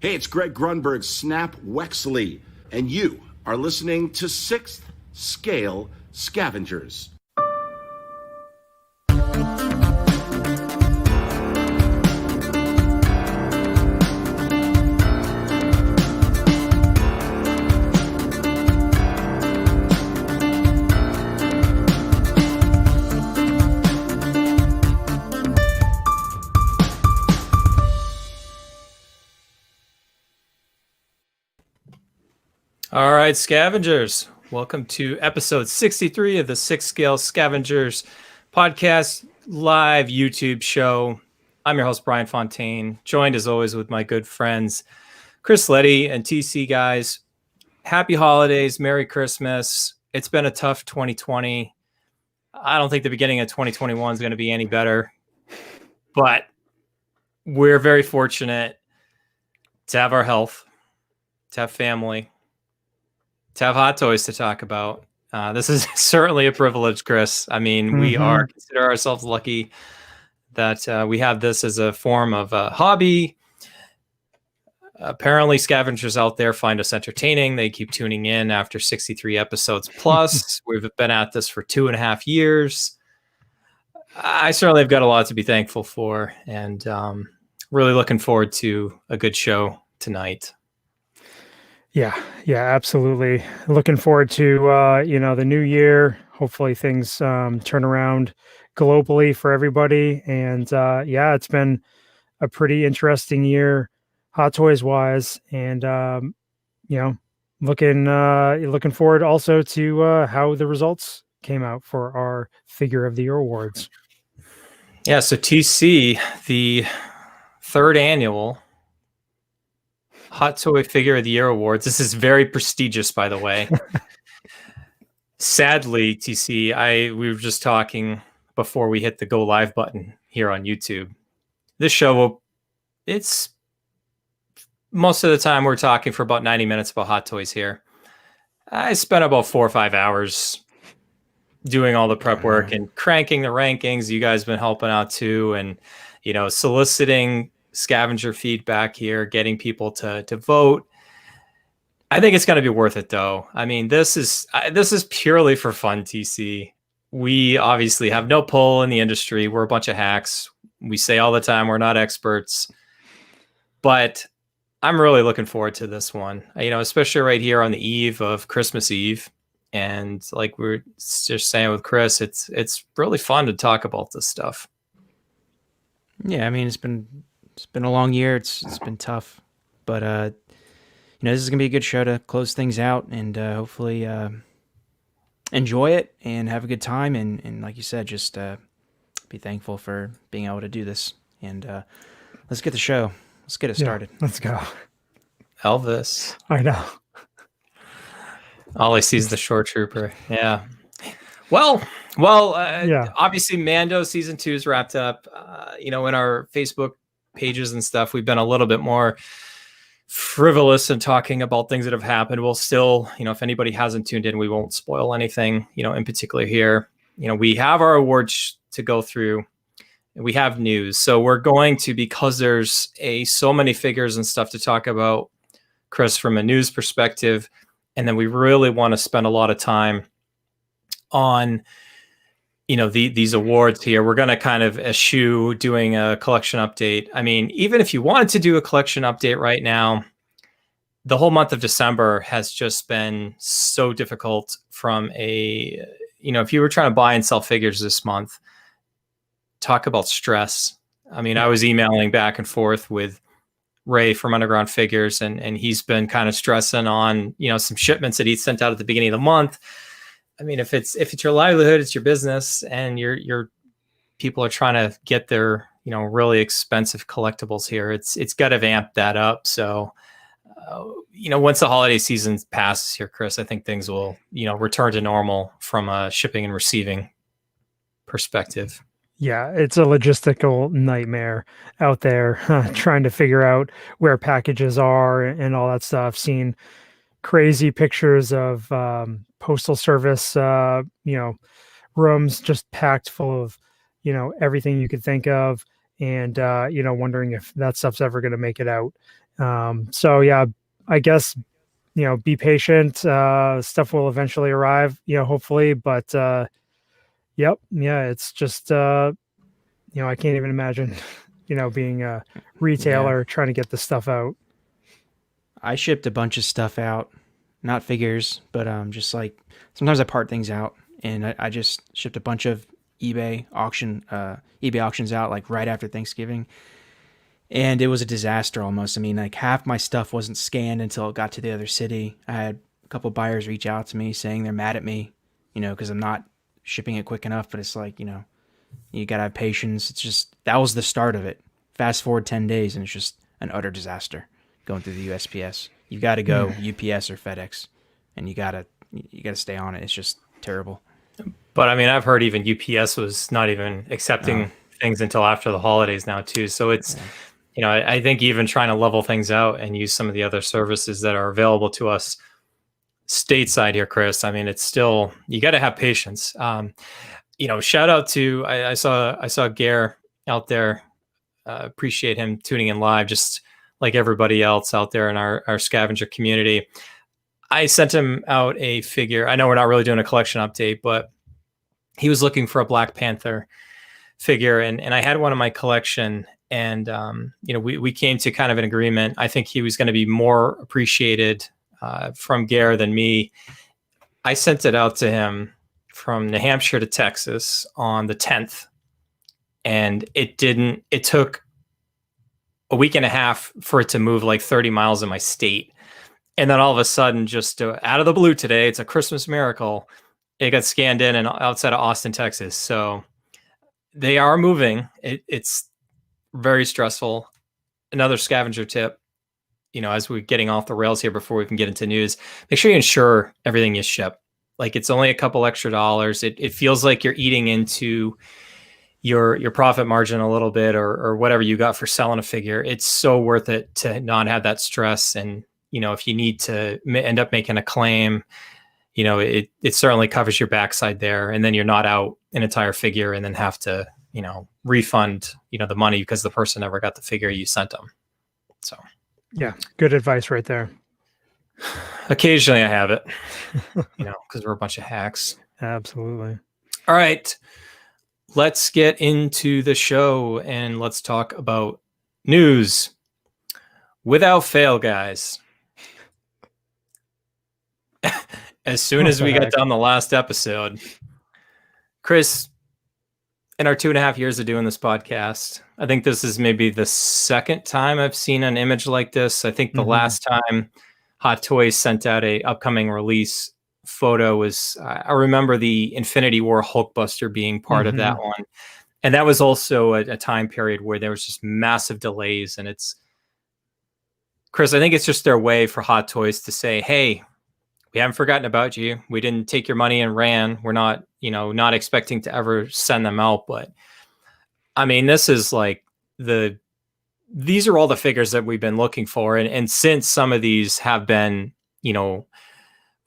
Hey, it's Greg Grunberg, Snap Wexley, and you are listening to 6th Scale Scavengers. All right, Scavengers, welcome to episode 63 of the 6th Scale Scavengers podcast live YouTube show. I'm your host, Bryan Fontaine, joined as always with my good friends, Chris Letty and TC. Guys, happy holidays, Merry Christmas. It's been a tough 2020. I don't think the beginning of 2021 is going to be any better, but we're very fortunate to have our health, to have family, to have hot toys to talk about. This is certainly a privilege, Chris. I mean, we consider ourselves lucky that we have this as a form of a hobby. Apparently, scavengers out there find us entertaining. They keep tuning in after 63 episodes plus. We've been at this for 2.5 years. I certainly have got a lot to be thankful for, and really looking forward to a good show tonight. Yeah, absolutely. Looking forward to, the new year. Hopefully things turn around globally for everybody. And it's been a pretty interesting year, Hot Toys wise. And, looking forward also to how the results came out for our Figure of the Year awards. Yeah, so TC, the third annual Hot Toy Figure of the Year Awards. This is very prestigious, by the way. Sadly, TC, we were just talking before we hit the go live button here on YouTube. This show, it's most of the time we're talking for about 90 minutes about Hot Toys here. I spent about 4 or 5 hours doing all the prep work and cranking the rankings. You guys have been helping out too, and soliciting scavenger feedback here, getting people to vote. I think it's going to be worth it, though. I mean, this is purely for fun, TC. We obviously have no pull in the industry. We're a bunch of hacks. We say all the time we're not experts, but I'm really looking forward to this one. Especially right here on the eve of Christmas Eve, and like we were just saying with Chris, it's really fun to talk about this stuff. Yeah, I mean, it's been a long year. It's been tough, but this is gonna be a good show to close things out, and hopefully enjoy it and have a good time, and like you said, just be thankful for being able to do this. And let's get the show. Let's get it started. Let's go. Elvis. I know. All I see is the shore trooper. Yeah. Well, obviously Mando season 2 is wrapped up. In our Facebook pages and stuff, we've been a little bit more frivolous in talking about things that have happened. We'll still, if anybody hasn't tuned in, we won't spoil anything, in particular here. We have our awards to go through. We have news. So we're going to, because there's so many figures and stuff to talk about, Chris, from a news perspective, and then we really want to spend a lot of time on these awards here. We're going to kind of eschew doing a collection update. I mean, even if you wanted to do a collection update right now, the whole month of December has just been so difficult from if you were trying to buy and sell figures this month, talk about stress. I mean, I was emailing back and forth with Ray from Underground Figures, and he's been kind of stressing on, some shipments that he sent out at the beginning of the month. I mean, if it's your livelihood, it's your business, and your people are trying to get their really expensive collectibles here. It's got to amp that up. So, once the holiday season passes here, Chris, I think things will, return to normal from a shipping and receiving perspective. Yeah, it's a logistical nightmare out there trying to figure out where packages are and all that stuff. Seeing crazy pictures of postal service, rooms just packed full of, everything you could think of, and wondering if that stuff's ever going to make it out. So yeah, I guess be patient. Stuff will eventually arrive, hopefully, but yep. Yeah. It's just, I can't even imagine, being a retailer trying to get the stuff out. I shipped a bunch of stuff out, not figures, but just like sometimes I part things out, and I just shipped a bunch of eBay auctions out like right after Thanksgiving. And it was a disaster almost. I mean, like half my stuff wasn't scanned until it got to the other city. I had a couple buyers reach out to me saying they're mad at me, because I'm not shipping it quick enough, but it's like, you gotta have patience. It's just, that was the start of it. Fast forward 10 days and it's just an utter disaster going through the USPS. You gotta go UPS or FedEx, and you gotta stay on it. It's just terrible. But I mean, I've heard even UPS was not even accepting things until after the holidays now too. So it's, I think even trying to level things out and use some of the other services that are available to us stateside here, Chris. I mean, it's still, you got to have patience. Shout out to, I saw Gare out there. Appreciate him tuning in live, just like everybody else out there in our scavenger community. I sent him out a figure. I know we're not really doing a collection update, but he was looking for a Black Panther figure, and I had one in my collection, and we came to kind of an agreement. I think he was going to be more appreciated from Gare than me. I sent it out to him from New Hampshire to Texas on the 10th, and it took a week and a half for it to move like 30 miles in my state. And then all of a sudden, just out of the blue today, it's a Christmas miracle. It got scanned in and outside of Austin, Texas. So they are moving. It's very stressful. Another scavenger tip, as we're getting off the rails here before we can get into news, make sure you insure everything you ship. Like, it's only a couple extra dollars. It feels like you're eating into your profit margin a little bit, or whatever you got for selling a figure. It's so worth it to not have that stress. And, if you need to end up making a claim, it certainly covers your backside there. And then you're not out an entire figure and then have to, refund, the money because the person never got the figure you sent them. So, yeah, good advice right there. Occasionally I have it, because we're a bunch of hacks. Absolutely. All right, let's get into the show and let's talk about news. Without fail, guys. As soon as we got done the last episode, Chris, in our 2.5 years of doing this podcast, I think this is maybe the second time I've seen an image like this. I think the last time Hot Toys sent out a upcoming release photo was, I remember the Infinity War Hulkbuster being part of that one. And that was also a time period where there was just massive delays. And it's, Chris, I think it's just their way for Hot Toys to say, hey, we haven't forgotten about you. We didn't take your money and ran. We're not, not expecting to ever send them out. But I mean, this is like these are all the figures that we've been looking for. And since some of these have been,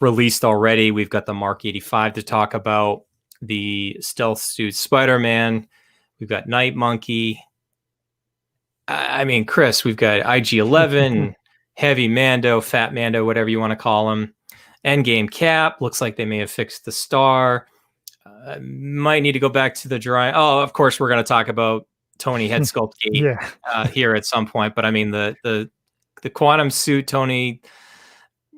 released already, we've got the Mark 85 to talk about, the Stealth Suit Spider-Man. We've got Night Monkey. I mean, Chris, we've got IG-11, Heavy Mando, Fat Mando, whatever you want to call him. Endgame Cap. Looks like they may have fixed the star. Might need to go back to the drawing. Oh, of course, we're going to talk about Tony Head Sculpt Gate here at some point. But I mean, the Quantum Suit Tony,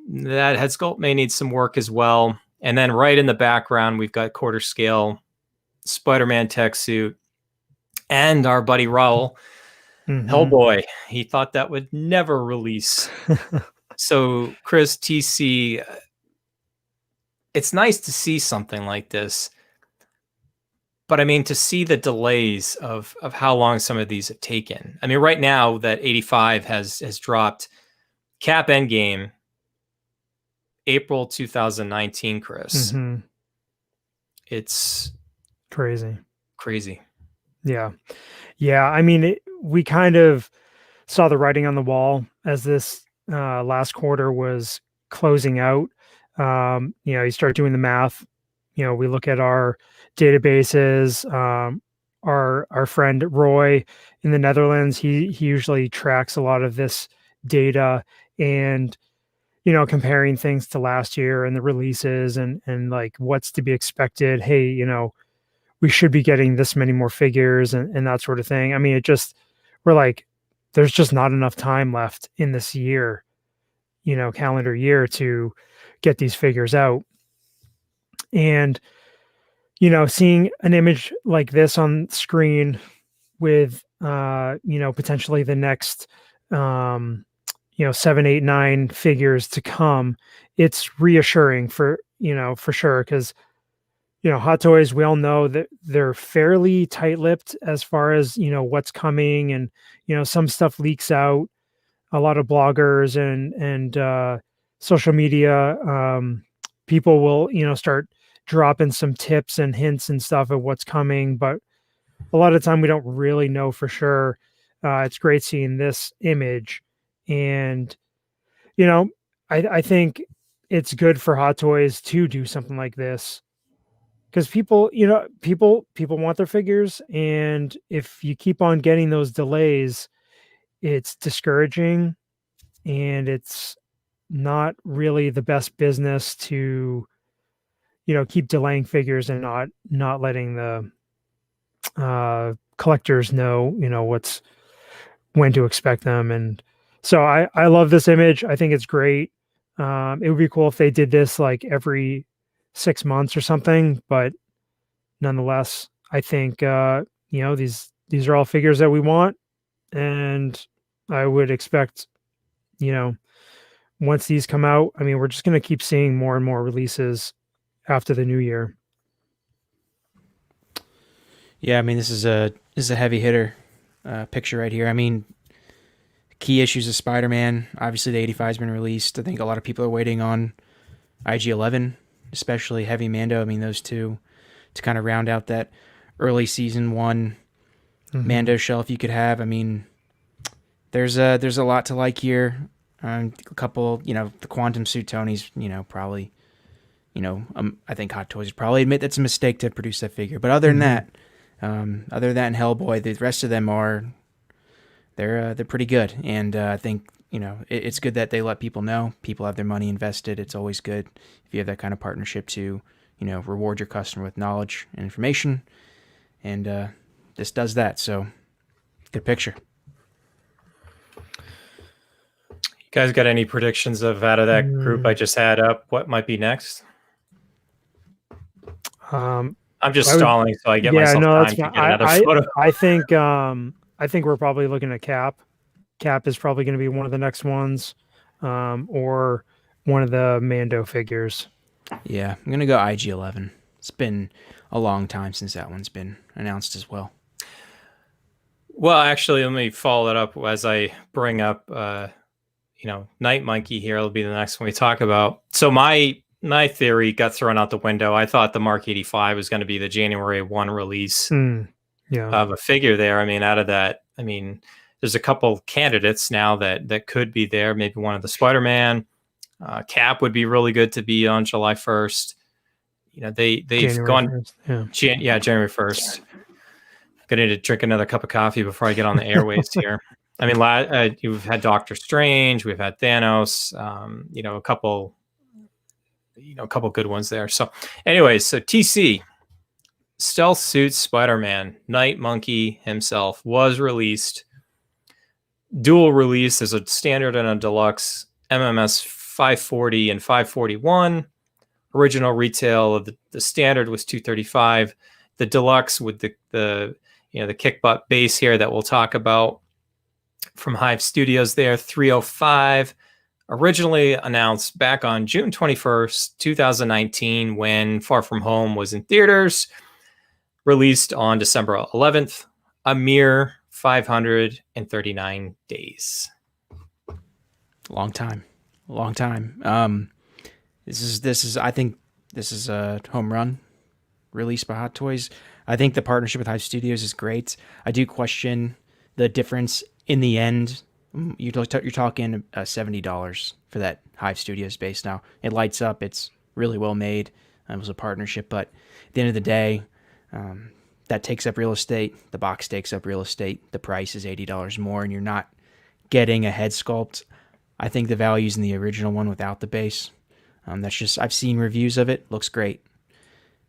that head sculpt may need some work as well. And then right in the background, we've got quarter scale Spider-Man tech suit and our buddy Raul. Hellboy. He thought that would never release. So, Chris, TC, it's nice to see something like this. But I mean, to see the delays of how long some of these have taken. I mean, right now that 85 has dropped. Cap Endgame, April 2019, Chris. Mm-hmm. It's crazy. Yeah. I mean, we kind of saw the writing on the wall as this last quarter was closing out. You start doing the math. We look at our databases. Our friend Roy in the Netherlands, he usually tracks a lot of this data, and comparing things to last year and the releases and like what's to be expected. Hey, we should be getting this many more figures and that sort of thing. I mean, we're like, there's just not enough time left in this year, calendar year, to get these figures out. And, seeing an image like this on screen with, potentially the next, 7, 8, 9 figures to come, it's reassuring for sure. Cause, Hot Toys, we all know that they're fairly tight-lipped as far as, what's coming, and, some stuff leaks out. A lot of bloggers and social media people will, start dropping some tips and hints and stuff of what's coming, but a lot of the time we don't really know for sure. It's great seeing this image, and, I think it's good for Hot Toys to do something like this. Because people want their figures, and if you keep on getting those delays, it's discouraging, and it's not really the best business to, keep delaying figures and not letting the collectors know, when to expect them. And so I love this image. I think it's great. It would be cool if they did this like every 6 months or something, but nonetheless, I think these are all figures that we want, and I would expect, once these come out, I mean, we're just going to keep seeing more and more releases after the new year. Yeah, I mean, this is a heavy hitter picture right here. I mean, key issues of Spider-Man. Obviously, the 85 has been released. I think a lot of people are waiting on IG-11, especially Heavy Mando. I mean, those two to kind of round out that early season 1 Mando shelf you could have. I mean, there's a lot to like here. A couple, the Quantum Suit Tony's, probably, I think Hot Toys would probably admit that's a mistake to produce that figure. But other than that, and Hellboy, the rest of them they're pretty good. And I think, it's good that they let people know. People have their money invested. It's always good if you have that kind of partnership to, reward your customer with knowledge and information. And this does that. So, good picture. You guys got any predictions of out of that group I just had up? What might be next? I'm just stalling so I get myself time to get another photo. I think we're probably looking at Cap. Cap is probably going to be one of the next ones, or one of the Mando figures. Yeah, I'm going to go IG-11. It's been a long time since that one's been announced as well. Well, actually, let me follow that up as I bring up, Night Monkey here. It'll be the next one we talk about. So my theory got thrown out the window. I thought the Mark 85 was going to be the January 1 release of a figure there. I mean, out of that, there's a couple candidates now that could be there. Maybe one of the Spider-Man. Cap would be really good to be on July 1st. They've January gone 1st, January 1st. Gonna need to drink another cup of coffee before I get on the airwaves here. I mean, you've had Doctor Strange, we've had Thanos, a couple good ones there. So anyways, so TC Stealth Suit Spider-Man, Night Monkey himself, was released. Dual release. There's a standard and a deluxe. MMS 540 and 541. Original retail of the standard was $235. The deluxe with the kick butt base here that we'll talk about from Hive Studios there, $305. Originally announced back on June 21st, 2019, when Far From Home was in theaters. released on December 11th, a mere 539 days. Long time. This is I think this is a home run released by Hot Toys. I think the partnership with Hive Studios is great. I do question the difference in the end. You're talking $70 for that Hive Studios base now. It lights up. It's really well made. It was a partnership, but at the end of the day, that takes up real estate. The box takes up real estate. The price is $80 more, and you're not getting a head sculpt. I think the value's in the original one without the base. That's just, I've seen reviews of it. Looks great.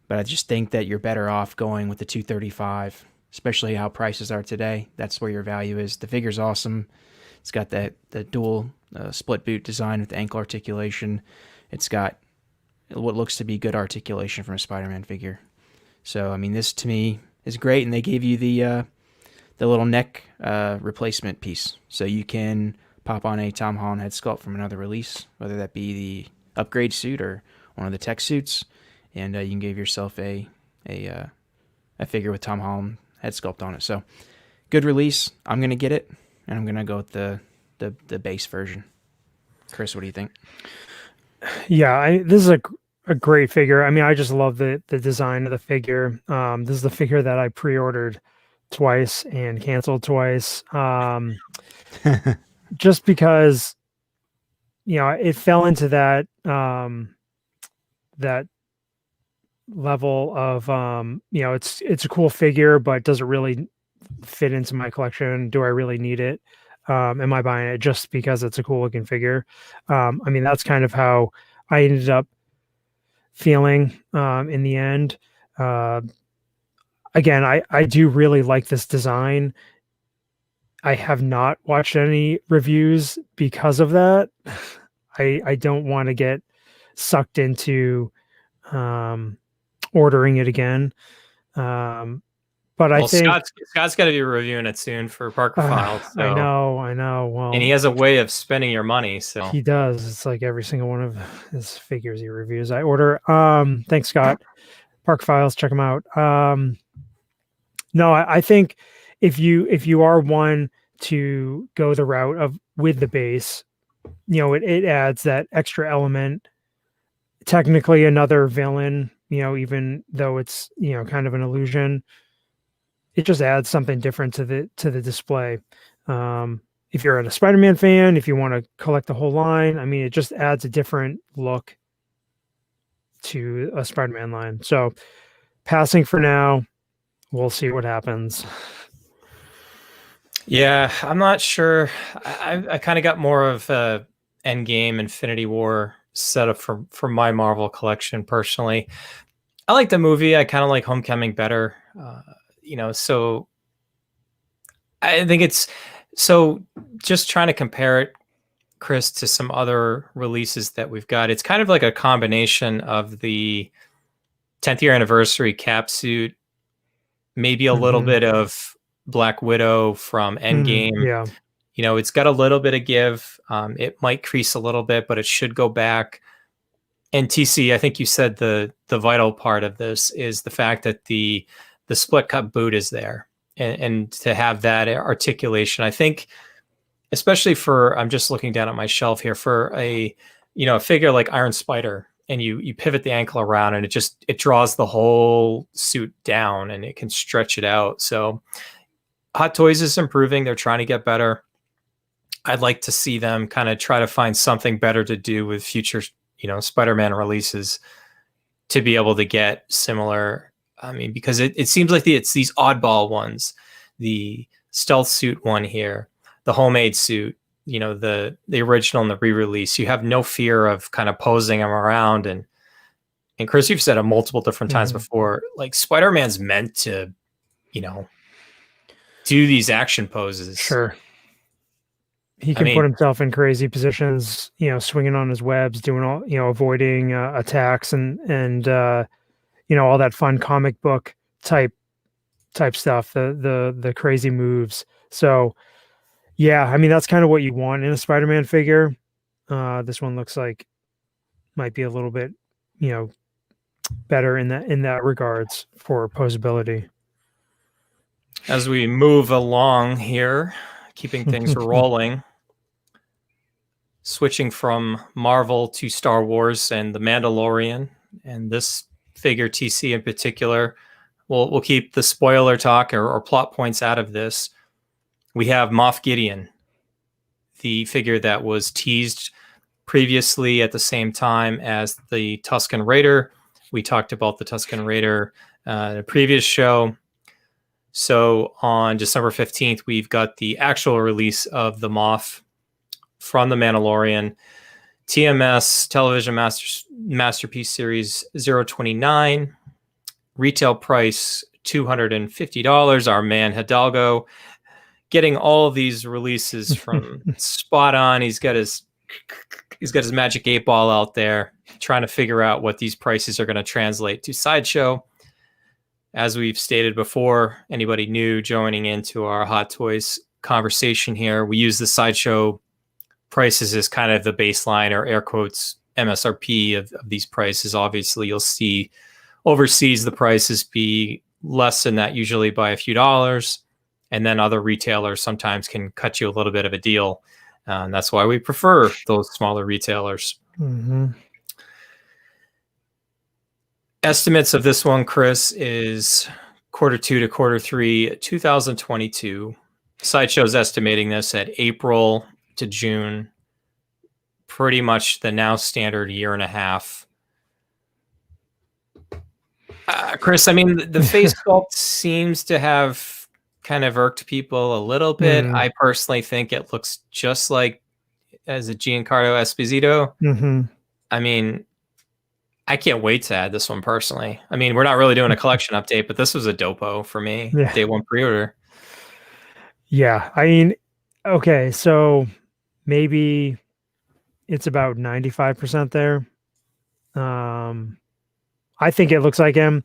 But I just think that you're better off going with the 235, especially how prices are today. That's where your value is. The figure's awesome. It's got the dual split boot design with ankle articulation. It's got what looks to be good articulation from a Spider-Man figure. So, I mean, this to me is great. And they gave you the little neck replacement piece. So you can pop on a Tom Holland head sculpt from another release, whether that be the upgrade suit or one of the tech suits. And you can give yourself a figure with Tom Holland head sculpt on it. So, good release. I'm going to get it, and I'm going to go with the base version. Chris, what do you think? Yeah, this is a great figure. I mean, I just love the design of the figure. This is the figure that I pre-ordered twice and canceled twice. Just because, it fell into that that level of it's a cool figure, but does it really fit into my collection? Do I really need it? Am I buying it just because it's a cool looking figure? I mean, that's kind of how I ended up feeling in the end. Again, I do really like this design. I have not watched any reviews because of that. I don't want to get sucked into ordering it again. But I think Scott's got to be reviewing it soon for Parker Files. So. I know. Well, and he has a way of spending your money. So he does. It's like every single one of his figures he reviews, I order. Thanks, Scott. Park Files, check them out. No, I think if you are one to go the route of with the base, it adds that extra element. Technically, another villain. Even though it's kind of an illusion. It just adds something different to the display. If you're a Spider-Man fan, if you want to collect the whole line, I mean, it just adds a different look to a Spider-Man line. So passing for now, we'll see what happens. Yeah, I'm not sure. I kind of got more of a Endgame Infinity War setup for my Marvel collection personally. I like the movie. I kind of like Homecoming better. So I think it's just trying to compare it, Chris, to some other releases that we've got. It's kind of like a combination of the 10th year anniversary cap suit, maybe a little bit of Black Widow from Endgame. Yeah. It's got a little bit of give. It might crease a little bit, but it should go back. And TC, I think you said the vital part of this is the fact that the split cut boot is there, and to have that articulation, I think, especially I'm just looking down at my shelf here for a figure like Iron Spider, and you pivot the ankle around and it draws the whole suit down and it can stretch it out. So Hot Toys is improving. They're trying to get better. I'd like to see them kind of try to find something better to do with future, Spider-Man releases to be able to get similar. I mean, because it seems like it's these oddball ones, the stealth suit one here, the homemade suit, the original and the re-release. You have no fear of kind of posing them around. And Chris, you've said it multiple different times before, like Spider-Man's meant to, do these action poses. Sure. He can put himself in crazy positions, swinging on his webs, doing all, avoiding attacks and all that fun comic book type stuff, the crazy moves. So yeah, I mean, that's kind of what you want in a Spider-Man figure. This one looks like might be a little bit, better in that regards for posability. As we move along here, keeping things rolling, switching from Marvel to Star Wars and the Mandalorian, and this figure TC in particular, we'll keep the spoiler talk or plot points out of this. We have Moff Gideon, the figure that was teased previously at the same time as the Tusken Raider. We talked about the Tusken Raider in a previous show. So on December 15th, we've got the actual release of the Moff from the Mandalorian. TMS Television Masterpiece Series 029. Retail price $250. Our man Hidalgo getting all of these releases from spot on. He's got his magic 8-ball out there trying to figure out what these prices are going to translate to Sideshow. As we've stated before, anybody new joining into our Hot Toys conversation here, we use the Sideshow prices as kind of the baseline or air quotes MSRP of these prices. Obviously, you'll see overseas the prices be less than that, usually by a few dollars. And then other retailers sometimes can cut you a little bit of a deal. And that's why we prefer those smaller retailers. Mm-hmm. Estimates of this one, Chris, is Q2 to Q3 2022. Sideshow's estimating this at April to June, pretty much the now standard year and a half. Chris, I mean, the face sculpt seems to have kind of irked people a little bit. I personally think it looks just like as a Giancarlo Esposito. Mm-hmm. I mean, I can't wait to add this one personally. I mean, we're not really doing a collection update, but this was a dopo for me. Yeah. Day one pre-order. Yeah. I mean, okay. So maybe it's about 95% there. I think it looks like him.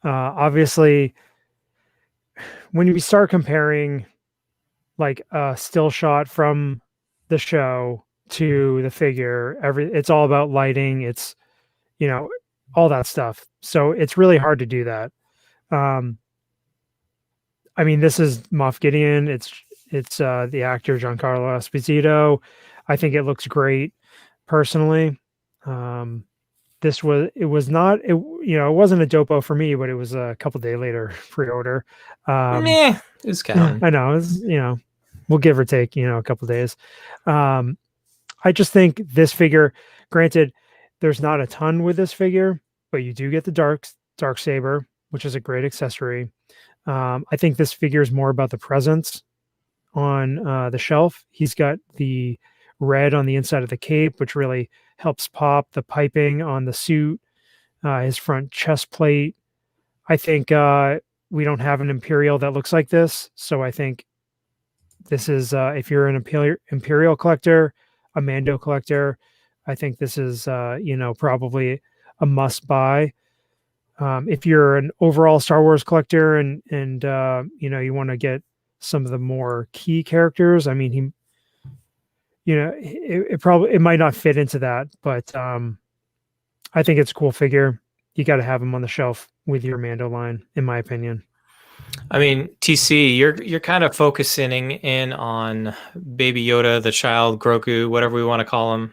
Obviously, when you start comparing like a still shot from the show to the figure, it's all about lighting. It's, all that stuff. So it's really hard to do that. I mean, this is Moff Gideon. It's the actor Giancarlo Esposito. I think it looks great personally. It wasn't a dopo for me, but it was a couple days later pre-order. It's counting. I know, we'll give or take, a couple days. I just think this figure, granted, there's not a ton with this figure, but you do get the dark saber, which is a great accessory. I think this figure is more about the presence on the shelf. He's got the red on the inside of the cape, which really helps pop the piping on the suit, his front chest plate. I think we don't have an Imperial that looks like this. So I think this is, if you're an Imperial collector, a Mando collector, I think this is, probably a must buy. If you're an overall Star Wars collector and you want to get some of the more key characters, I mean, it might not fit into that, but I think it's a cool figure. You got to have him on the shelf with your Mando line, in my opinion. I mean, TC, you're kind of focusing in on Baby Yoda, the child, Grogu, whatever we want to call him,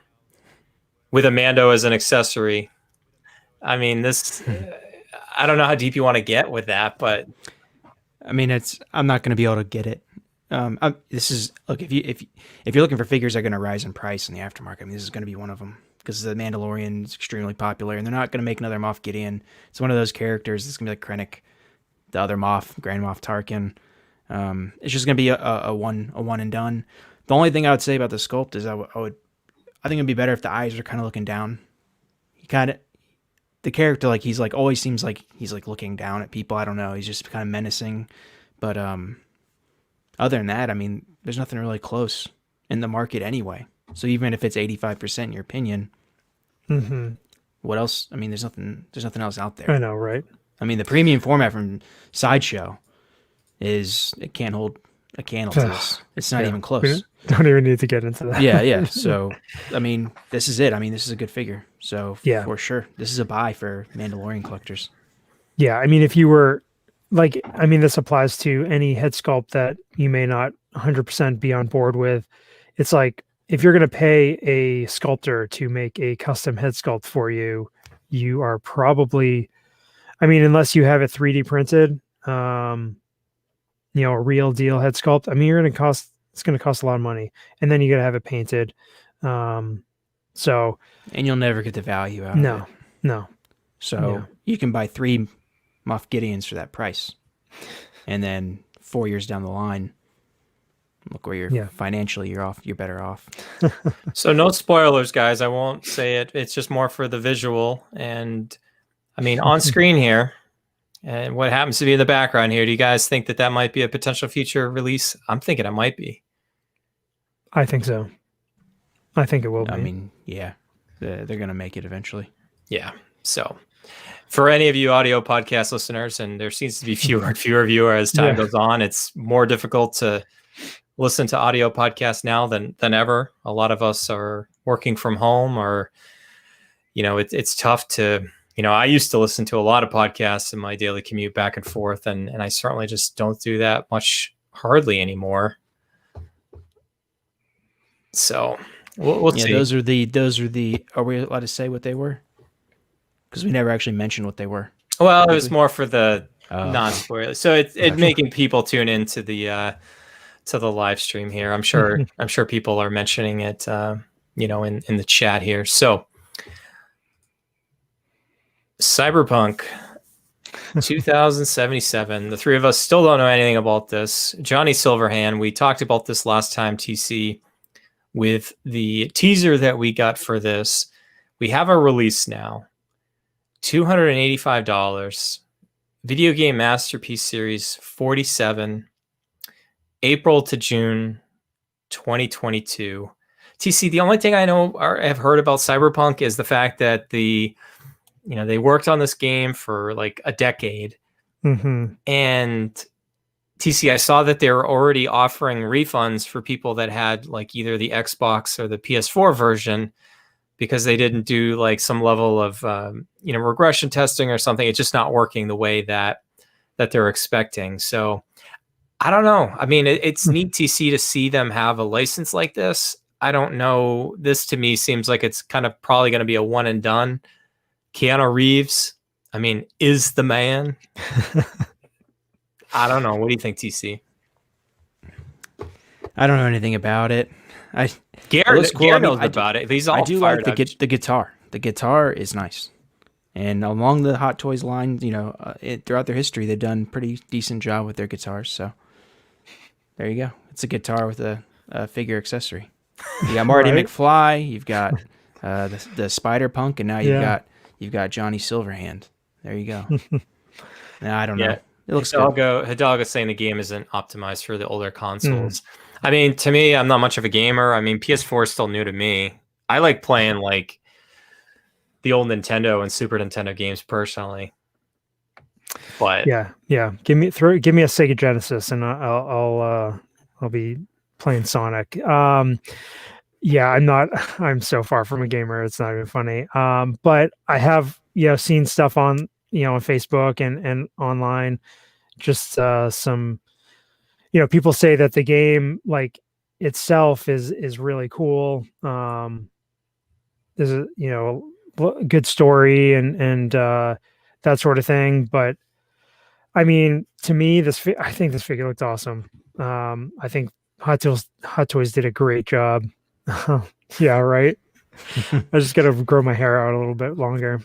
with a Mando as an accessory. I mean, this, I don't know how deep you want to get with that, but I mean, I'm not going to be able to get it. Look, if you're looking for figures that are going to rise in price in the aftermarket, I mean, this is going to be one of them because the Mandalorian is extremely popular, and they're not going to make another Moff Gideon. It's one of those characters. It's going to be like Krennic, the other Moff, Grand Moff Tarkin. It's just going to be a one and done. The only thing I would say about the sculpt is I think it'd be better if the eyes are kind of looking down. The character, like, he's like always seems like he's like looking down at people. I don't know. He's just kind of menacing. But other than that, I mean, there's nothing really close in the market anyway. So even if it's 85% in your opinion, what else? I mean, there's nothing else out there. I know, right? I mean, the premium format from Sideshow it can't hold a candle to this. It's not even close. We don't even need to get into that. Yeah. So, I mean, this is it. I mean, this is a good figure. So Yeah. for sure, this is a buy for Mandalorian collectors. Yeah, I mean, if you were like, I mean, this applies to any head sculpt that you may not 100% be on board with. It's like, if you're going to pay a sculptor to make a custom head sculpt for you, you are probably, I mean, unless you have it 3D printed, a real deal head sculpt, I mean, it's going to cost a lot of money, and then you got to have it painted. So, and you'll never get the value out of it. No. So you can buy 3 Moff Gideons for that price. And then 4 years down the line, look where you're financially, you're better off. So no spoilers, guys. I won't say it. It's just more for the visual. And I mean, on screen here, and what happens to be in the background here, do you guys think that might be a potential future release? I'm thinking it might be. I think so. I think it will be. I mean, yeah, they're going to make it eventually. Yeah. So for any of you audio podcast listeners, and there seems to be fewer and fewer viewers as time goes on, it's more difficult to listen to audio podcasts now than ever. A lot of us are working from home, or, it's tough to, I used to listen to a lot of podcasts in my daily commute back and forth, and I certainly just don't do that much, hardly anymore. So we'll see. Those are the, are we allowed to say what they were? Because we never actually mentioned what they were. Well, it was more for the non-spoiler. So it's making people tune into the live stream here. I'm sure people are mentioning it, in the chat here. So Cyberpunk 2077. The three of us still don't know anything about this. Johnny Silverhand, we talked about this last time, TC, with the teaser that we got for this. We have a release now. $285. Video Game Masterpiece Series 47. April to June 2022. TC, the only thing I know or have heard about Cyberpunk is the fact that they worked on this game for like a decade. Mm-hmm. And TC, I saw that they were already offering refunds for people that had like either the Xbox or the PS4 version, because they didn't do like some level of regression testing or something. It's just not working the way that they're expecting. So I don't know. I mean, it's neat to see them have a license like this. I don't know. This to me seems like it's kind of probably going to be a one and done. Keanu Reeves, I mean, is the man. I don't know. What do you think, TC? I don't know anything about it. Garrett knows about it. He's all I do fired like the guitar. The guitar is nice. And along the Hot Toys line, throughout their history, they've done a pretty decent job with their guitars. So there you go. It's a guitar with a figure accessory. You got Marty McFly. You've got the Spider Punk, and now you've got Johnny Silverhand. There you go. Now, I don't know. It looks good. Hidalgo's saying the game isn't optimized for the older consoles. I mean, to me, I'm not much of a gamer. I mean, PS4 is still new to me. I like playing like the old Nintendo and Super Nintendo games personally. But yeah, give me a Sega Genesis, and I'll be playing Sonic. I'm so far from a gamer, it's not even funny. But I have seen stuff on on Facebook and online, just some people say that the game like itself is really cool. There's a good story and that sort of thing. But I mean, to me, I think this figure looked awesome. I think Hot Toys did a great job. Yeah, right. I just gotta grow my hair out a little bit longer.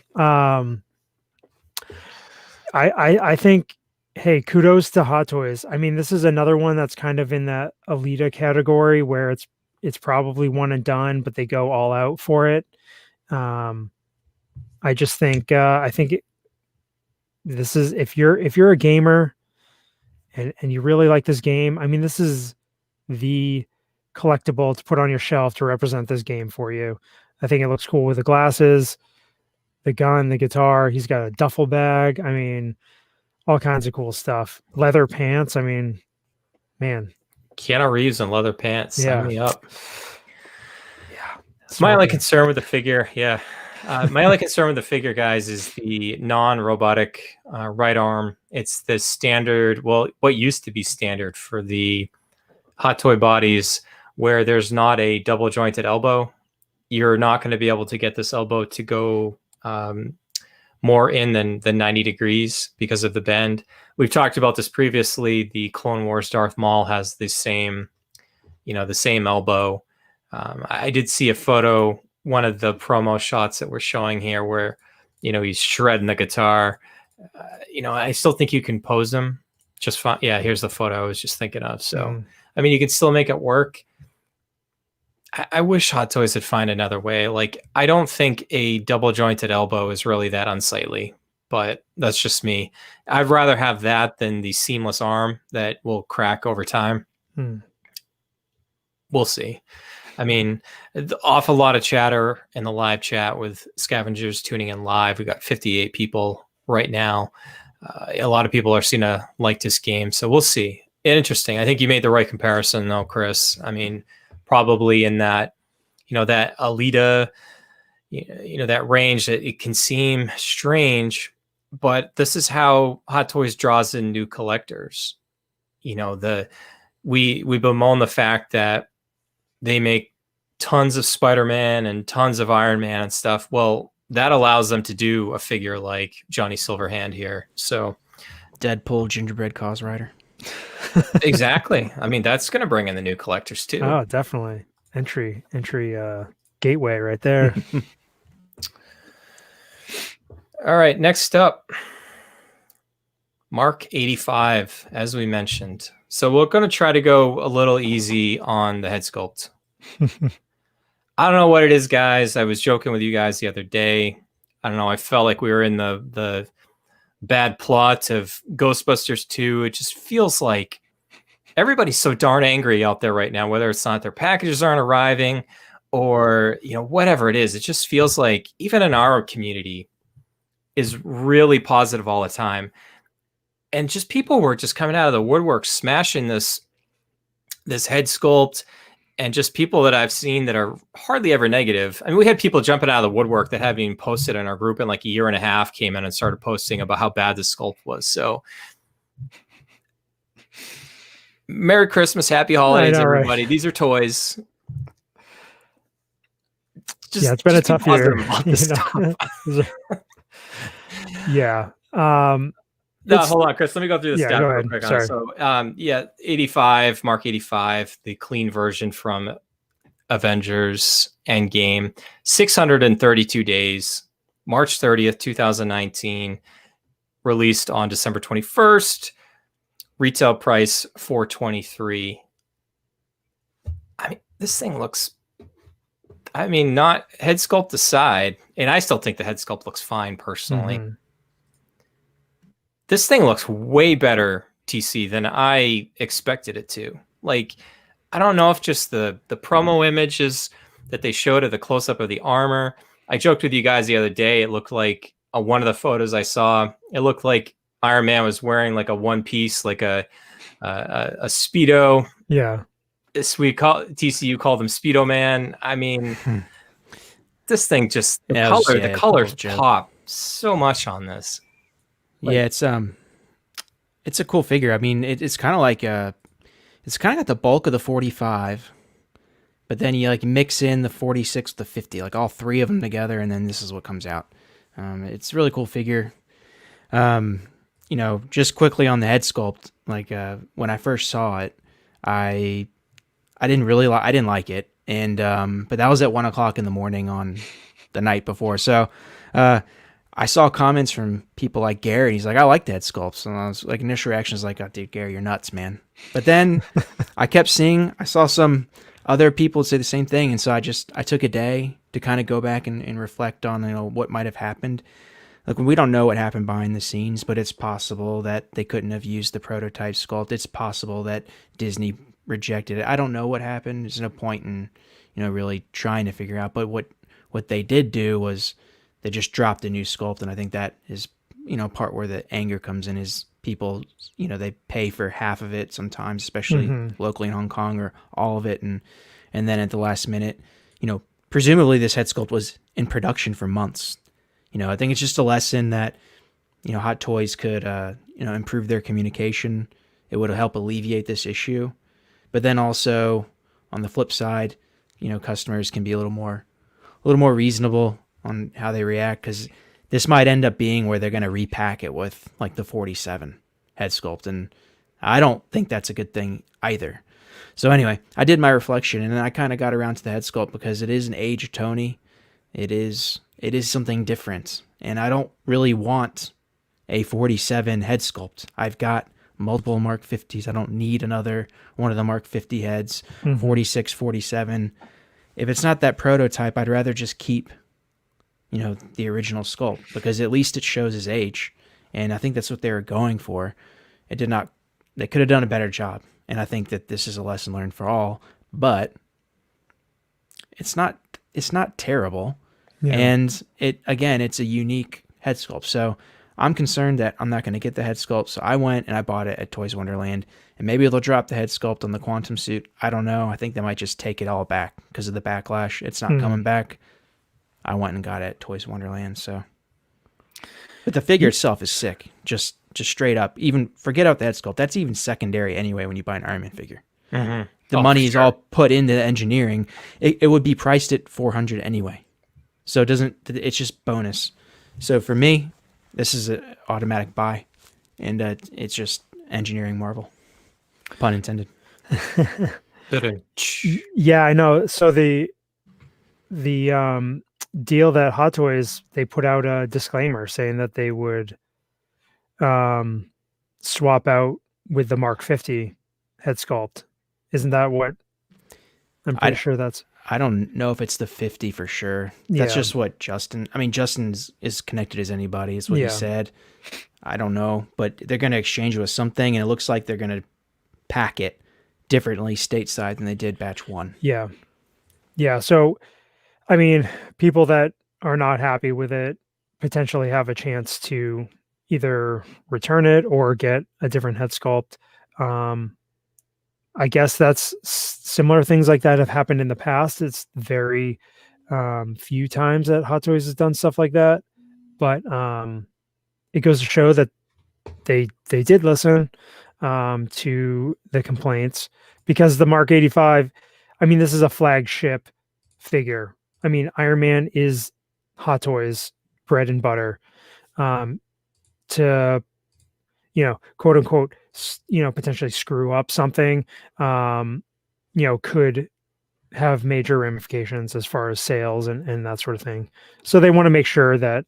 I think, hey, kudos to Hot Toys. I mean, this is another one that's kind of in that Alita category where it's probably one and done, but they go all out for it. I just think this is, if you're a gamer and you really like this game, I mean, this is the collectible to put on your shelf to represent this game for you. I think it looks cool with the glasses, the gun, the guitar. He's got a duffel bag. I mean, all kinds of cool stuff. Leather pants. I mean, man. Keanu Reeves in leather pants. Yeah. Sign me up. Yeah. My only concern with the figure, My only concern with the figure, guys, is the non-robotic right arm. It's the standard, well, what used to be standard for the Hot Toy bodies, where there's not a double jointed elbow. You're not going to be able to get this elbow to go more in than 90 degrees because of the bend. We've talked about this previously. The Clone Wars Darth Maul has the same elbow. I did see a photo, one of the promo shots that we're showing here, where, he's shredding the guitar. I still think you can pose them just fine. Yeah, here's the photo I was just thinking of. So, I mean, you can still make it work. I wish Hot Toys would find another way. Like, I don't think a double jointed elbow is really that unsightly, but that's just me. I'd rather have that than the seamless arm that will crack over time. We'll see. I mean, off a lot of chatter in the live chat with Scavengers tuning in live. We got 58 people right now. A lot of people are seeing to like this game, so we'll see. Interesting. I think you made the right comparison, though, Chris. I mean, probably in that, that Alita, that range, that it can seem strange, but this is how Hot Toys draws in new collectors. We bemoan the fact that they make tons of Spider-Man and tons of Iron Man and stuff. Well, that allows them to do a figure like Johnny Silverhand here. So Deadpool, Gingerbread Cause Rider. Exactly. I mean, that's going to bring in the new collectors too. Oh, definitely. Entry gateway right there. All right, next up, Mark 85, as we mentioned. So we're going to try to go a little easy on the head sculpt. I don't know what it is, guys. I was joking with you guys the other day. I don't know. I felt like we were in the bad plot of Ghostbusters 2. It just feels like everybody's so darn angry out there right now, whether it's not their packages aren't arriving or, whatever it is. It just feels like even in our community is really positive all the time. And just people were just coming out of the woodwork, smashing this head sculpt, and just people that I've seen that are hardly ever negative. I mean, we had people jumping out of the woodwork that haven't even posted in our group in like a year and a half, came in and started posting about how bad the sculpt was. So Merry Christmas, Happy Holidays, everybody. Right. These are toys. It's been a tough year. Yeah. No, hold on, Chris. Let me go through the stat real quick. Sorry. So, 85, Mark 85, the clean version from Avengers Endgame, 632 days, March 30th, 2019, released on December 21st, retail price $423. I mean, this thing looks, not head sculpt aside, and I still think the head sculpt looks fine personally. Mm-hmm. This thing looks way better, TC, than I expected it to. Like, I don't know if just the promo images that they showed of the close-up of the armor. I joked with you guys the other day. It looked like one of the photos I saw. It looked like Iron Man was wearing like a one piece, like a Speedo. Yeah. TCU called them Speedo Man. I mean, this thing just the colors pop so much on this. Like, yeah, it's a cool figure. I mean, it's kind of like it's kind of got the bulk of the 45, but then you like mix in the 46 with the 50, like all three of them together, and then this is what comes out. It's a really cool figure. Just quickly on the head sculpt, like when I first saw it, I didn't like it, and but that was at 1 o'clock in the morning on the night before, so. I saw comments from people like Gary. He's like, I like the head sculpts. And I was like, initial reaction is like, oh, dude, Gary, you're nuts, man. But then I saw some other people say the same thing. And so I took a day to kind of go back and reflect on, what might have happened. Like, we don't know what happened behind the scenes, but it's possible that they couldn't have used the prototype sculpt. It's possible that Disney rejected it. I don't know what happened. There's no point in, really trying to figure out. But what they did do was, they just dropped a new sculpt, and I think that is, part where the anger comes in is people, they pay for half of it sometimes, especially locally in Hong Kong, or all of it, and then at the last minute, presumably this head sculpt was in production for months. I think it's just a lesson that, Hot Toys could, improve their communication. It would help alleviate this issue. But then also on the flip side, customers can be a little more reasonable on how they react, because this might end up being where they're going to repack it with like the 47 head sculpt. And I don't think that's a good thing either. So anyway, I did my reflection, and then I kind of got around to the head sculpt because it is an age of Tony. It is something different, and I don't really want a 47 head sculpt. I've got multiple Mark 50s. I don't need another one of the Mark 50 heads, 46, 47. If it's not that prototype, I'd rather just keep, the original sculpt, because at least it shows his age, and I think that's what they were going for. They could have done a better job, and I think that this is a lesson learned for all, but it's not terrible. Yeah. And it's a unique head sculpt. So I'm concerned that I'm not going to get the head sculpt. So I went and I bought it at Toys Wonderland, and maybe they'll drop the head sculpt on the Quantum suit. I don't know. I think they might just take it all back because of the backlash. It's not coming back. I went and got it at Toys Wonderland. So, but the figure itself is sick. Just straight up. Even forget out the head sculpt. That's even secondary anyway when you buy an Iron Man figure. Mm-hmm. The money is all put into the engineering. It would be priced at $400 anyway. So it's just bonus. So for me, this is an automatic buy, and it's just engineering marvel. Pun intended. Yeah, I know. So the deal that Hot Toys, they put out a disclaimer saying that they would swap out with the Mark 50 head sculpt. Isn't that what? I'm pretty sure that's. I don't know if it's the 50 for sure. That's just what Justin. I mean, Justin's as connected as anybody, is what he said. I don't know, but they're going to exchange it with something, and it looks like they're going to pack it differently stateside than they did batch 1. Yeah. Yeah. So, I mean, people that are not happy with it potentially have a chance to either return it or get a different head sculpt. I guess that's similar things like that have happened in the past. It's very few times that Hot Toys has done stuff like that, but it goes to show that they did listen to the complaints, because the Mark 85, I mean, this is a flagship figure. I mean, Iron Man is Hot Toys bread and butter. To quote unquote, potentially screw up something, could have major ramifications as far as sales and that sort of thing. So they want to make sure that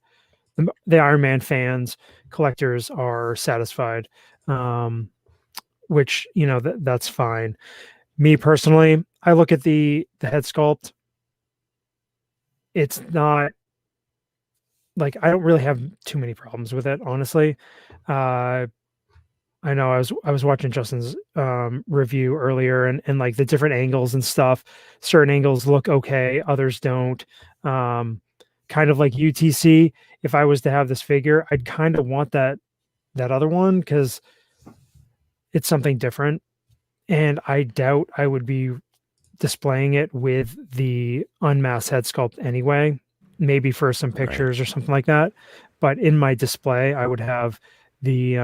the Iron Man fans, collectors, are satisfied, which, that's fine. Me personally, I look at the head sculpt. It's not like, I don't really have too many problems with it, honestly. I know I was watching Justin's review earlier, and like the different angles and stuff. Certain angles look okay, others don't. Kind of like UTC. If I was to have this figure, I'd kind of want that other one, because it's something different. And I doubt I would be displaying it with the unmasked head sculpt anyway. Maybe for some pictures or something like that. But in my display, I would have the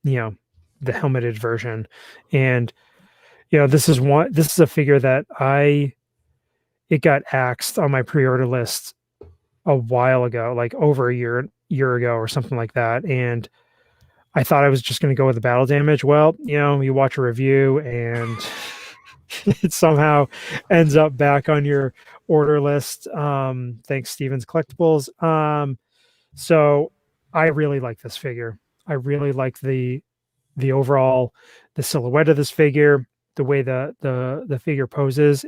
the helmeted version. And this is a figure that it got axed on my pre-order list a while ago, like over a year ago or something like that. And I thought I was just going to go with the battle damage. Well, you watch a review and it somehow ends up back on your order list. Thanks, Stevens Collectibles. So I really like this figure. I really like the overall, the silhouette of this figure, the way the figure poses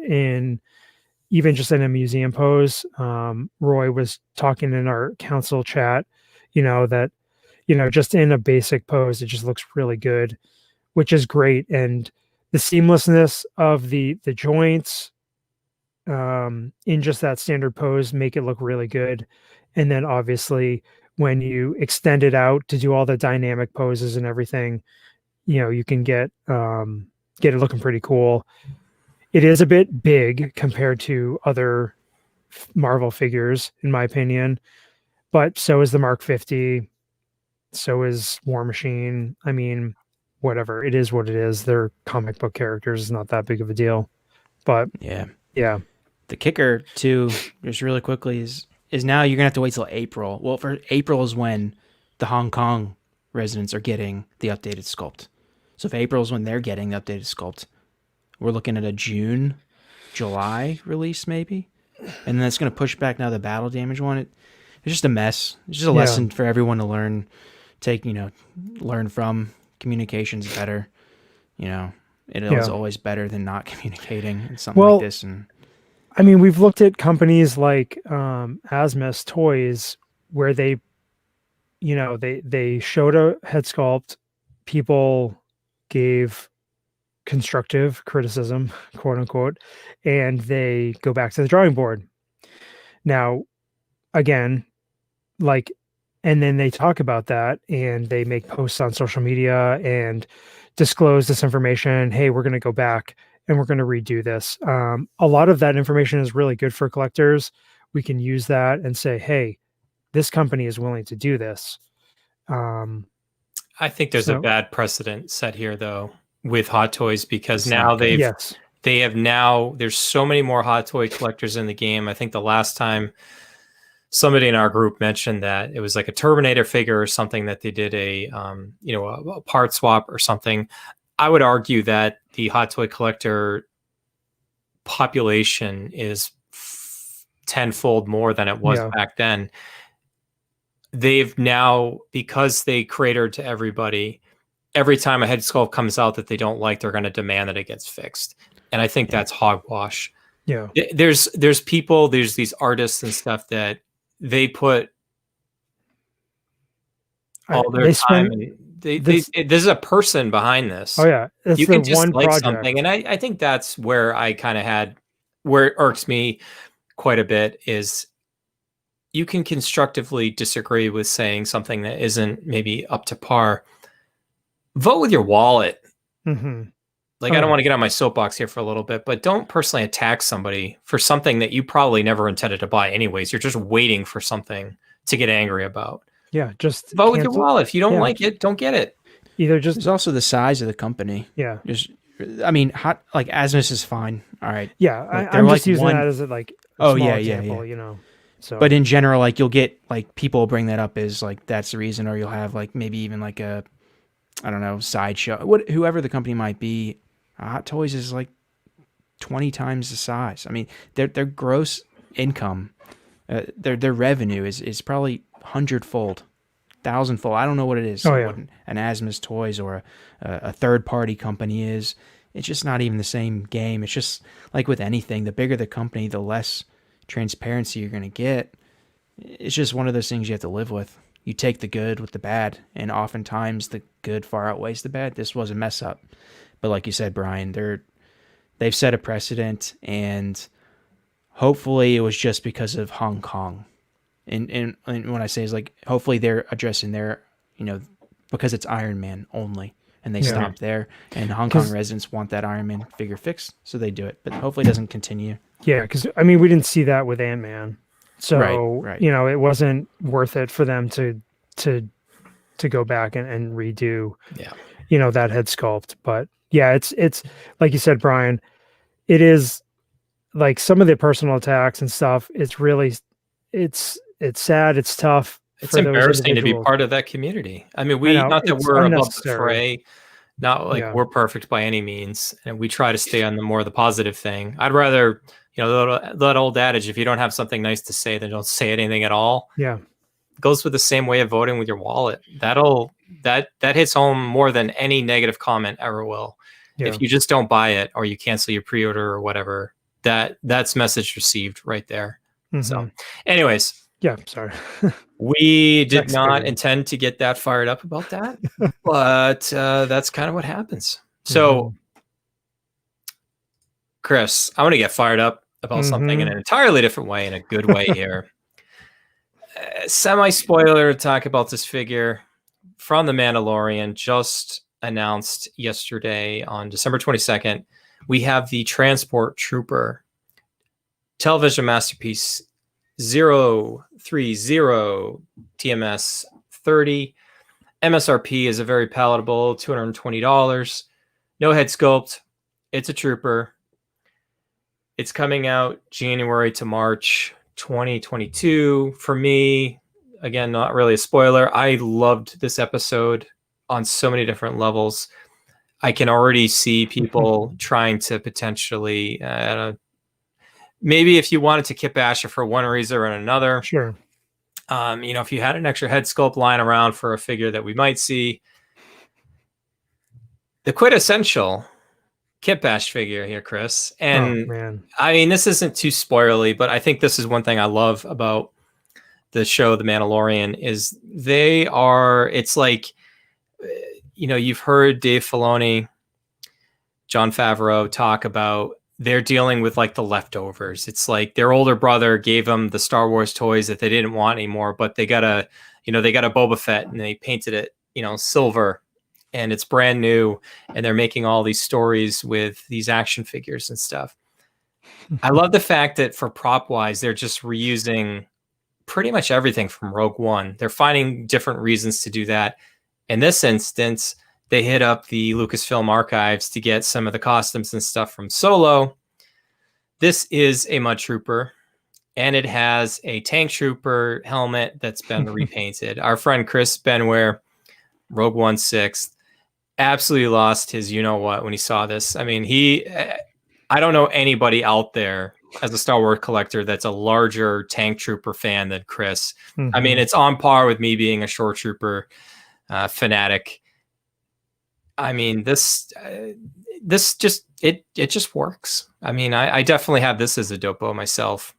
even just in a museum pose. Roy was talking in our council chat, that, just in a basic pose, it just looks really good, which is great. And the seamlessness of the joints in just that standard pose make it look really good. And then obviously when you extend it out to do all the dynamic poses and everything, you can get it looking pretty cool. It is a bit big compared to other Marvel figures, in my opinion, but so is the Mark 50. So is War Machine. I mean, whatever. It is what it is. They're comic book characters. It's not that big of a deal. But Yeah. yeah. The kicker too, just really quickly, is now you're gonna have to wait till April. Well, for April is when the Hong Kong residents are getting the updated sculpt. So if April is when they're getting the updated sculpt, we're looking at a June, July release maybe, and then that's gonna push back now the battle damage one. It's just a mess. It's just a lesson for everyone to learn. Learn from. Communication's better. It is always better than not communicating in something like this. And I mean, we've looked at companies like Asmus Toys, where they showed a head sculpt, people gave constructive criticism, quote unquote, and they go back to the drawing board. Now, again, and then they talk about that and they make posts on social media and disclose this information. Hey, we're going to go back and we're going to redo this. A lot of that information is really good for collectors. We can use that and say, hey, this company is willing to do this. I think there's a bad precedent set here, though, with Hot Toys, because now there's so many more Hot Toy collectors in the game. I think the last time somebody in our group mentioned that it was like a Terminator figure or something that they did a part swap or something. I would argue that the Hot Toy collector population is tenfold more than it was back then. They've now, because they cater to everybody, every time a head sculpt comes out that they don't like, they're going to demand that it gets fixed. And I think that's hogwash. Yeah. There's people, there's these artists and stuff that they put all their time. This is a person behind this. Oh yeah. You can just like something. And I think that's where I kind of had, where it irks me quite a bit, is you can constructively disagree with saying something that isn't maybe up to par. Vote with your wallet. Mm-hmm. I don't want to get on my soapbox here for a little bit, but don't personally attack somebody for something that you probably never intended to buy anyways. You're just waiting for something to get angry about. Yeah, just vote with your wallet. If you don't like it, don't get it. There's also the size of the company. Yeah. Asmus is fine. All right. Yeah, I'm just using that as a small example, So, but in general, you'll get people bring that up as that's the reason, or you'll have maybe even a, I don't know, sideshow. Whoever the company might be, Hot Toys is 20 times the size. I mean, their gross income, their revenue is probably 100-fold, 1,000-fold. I don't know what it is. What an Asmus Toys or a third-party company is. It's just not even the same game. It's just like with anything. The bigger the company, the less transparency you're going to get. It's just one of those things you have to live with. You take the good with the bad, and oftentimes the good far outweighs the bad. This was a mess up, but like you said, Brian, they've set a precedent, and hopefully it was just because of Hong Kong. And when I say is hopefully they're addressing their, because it's Iron Man only, and they stop there, and Hong Kong residents want that Iron Man figure fixed, so they do it. But hopefully it doesn't continue. Yeah, because we didn't see that with Ant-Man. So, right. It wasn't worth it for them to go back and redo, that head sculpt. But yeah, it's like you said, Brian, it is some of the personal attacks and stuff. It's really, it's sad. It's tough. It's embarrassing to be part of that community. I mean, not that we're above the fray, not we're perfect by any means. And we try to stay on the positive thing. I'd rather, that old adage, if you don't have something nice to say, then don't say anything at all. Yeah. It goes with the same way of voting with your wallet. That hits home more than any negative comment ever will. Yeah. If you just don't buy it, or you cancel your pre-order or whatever, that's message received right there. Mm-hmm. So anyways. Yeah, sorry. We did not intend to get that fired up about that, but that's kind of what happens. So, Chris, I want to get fired up about something in an entirely different way, in a good way here. Semi-spoiler talk about this figure from The Mandalorian, just announced yesterday on December 22nd. we have the Transport Trooper television masterpiece 030 TMS 30. MSRP is a very palatable $220. No head sculpt. It's a trooper. It's coming out January to March 2022. For me, again, not really a spoiler, I loved this episode on so many different levels. I can already see people trying to potentially, maybe if you wanted to kip Asher for one reason or another. Sure. If you had an extra head sculpt lying around for a figure that we might see. The quintessential Kit Bash figure here, Chris. And man. I mean, this isn't too spoilerly, but I think this is one thing I love about the show, The Mandalorian, is it's like, you've heard Dave Filoni, Jon Favreau talk about they're dealing with like the leftovers. It's like their older brother gave them the Star Wars toys that they didn't want anymore, but they got a Boba Fett and they painted it, silver, and it's brand new, and they're making all these stories with these action figures and stuff. I love the fact that for prop wise, they're just reusing pretty much everything from Rogue One. They're finding different reasons to do that. In this instance, they hit up the Lucasfilm archives to get some of the costumes and stuff from Solo. This is a Mud Trooper, and it has a Tank Trooper helmet that's been repainted. Our friend Chris Benware, Rogue One 6th, absolutely lost his you-know-what when he saw this. I mean, I don't know anybody out there as a Star Wars collector that's a larger Tank Trooper fan than Chris. Mm-hmm. I mean, it's on par with me being a Shore Trooper fanatic. I mean, this just works. I mean, I definitely have this as a dopo myself.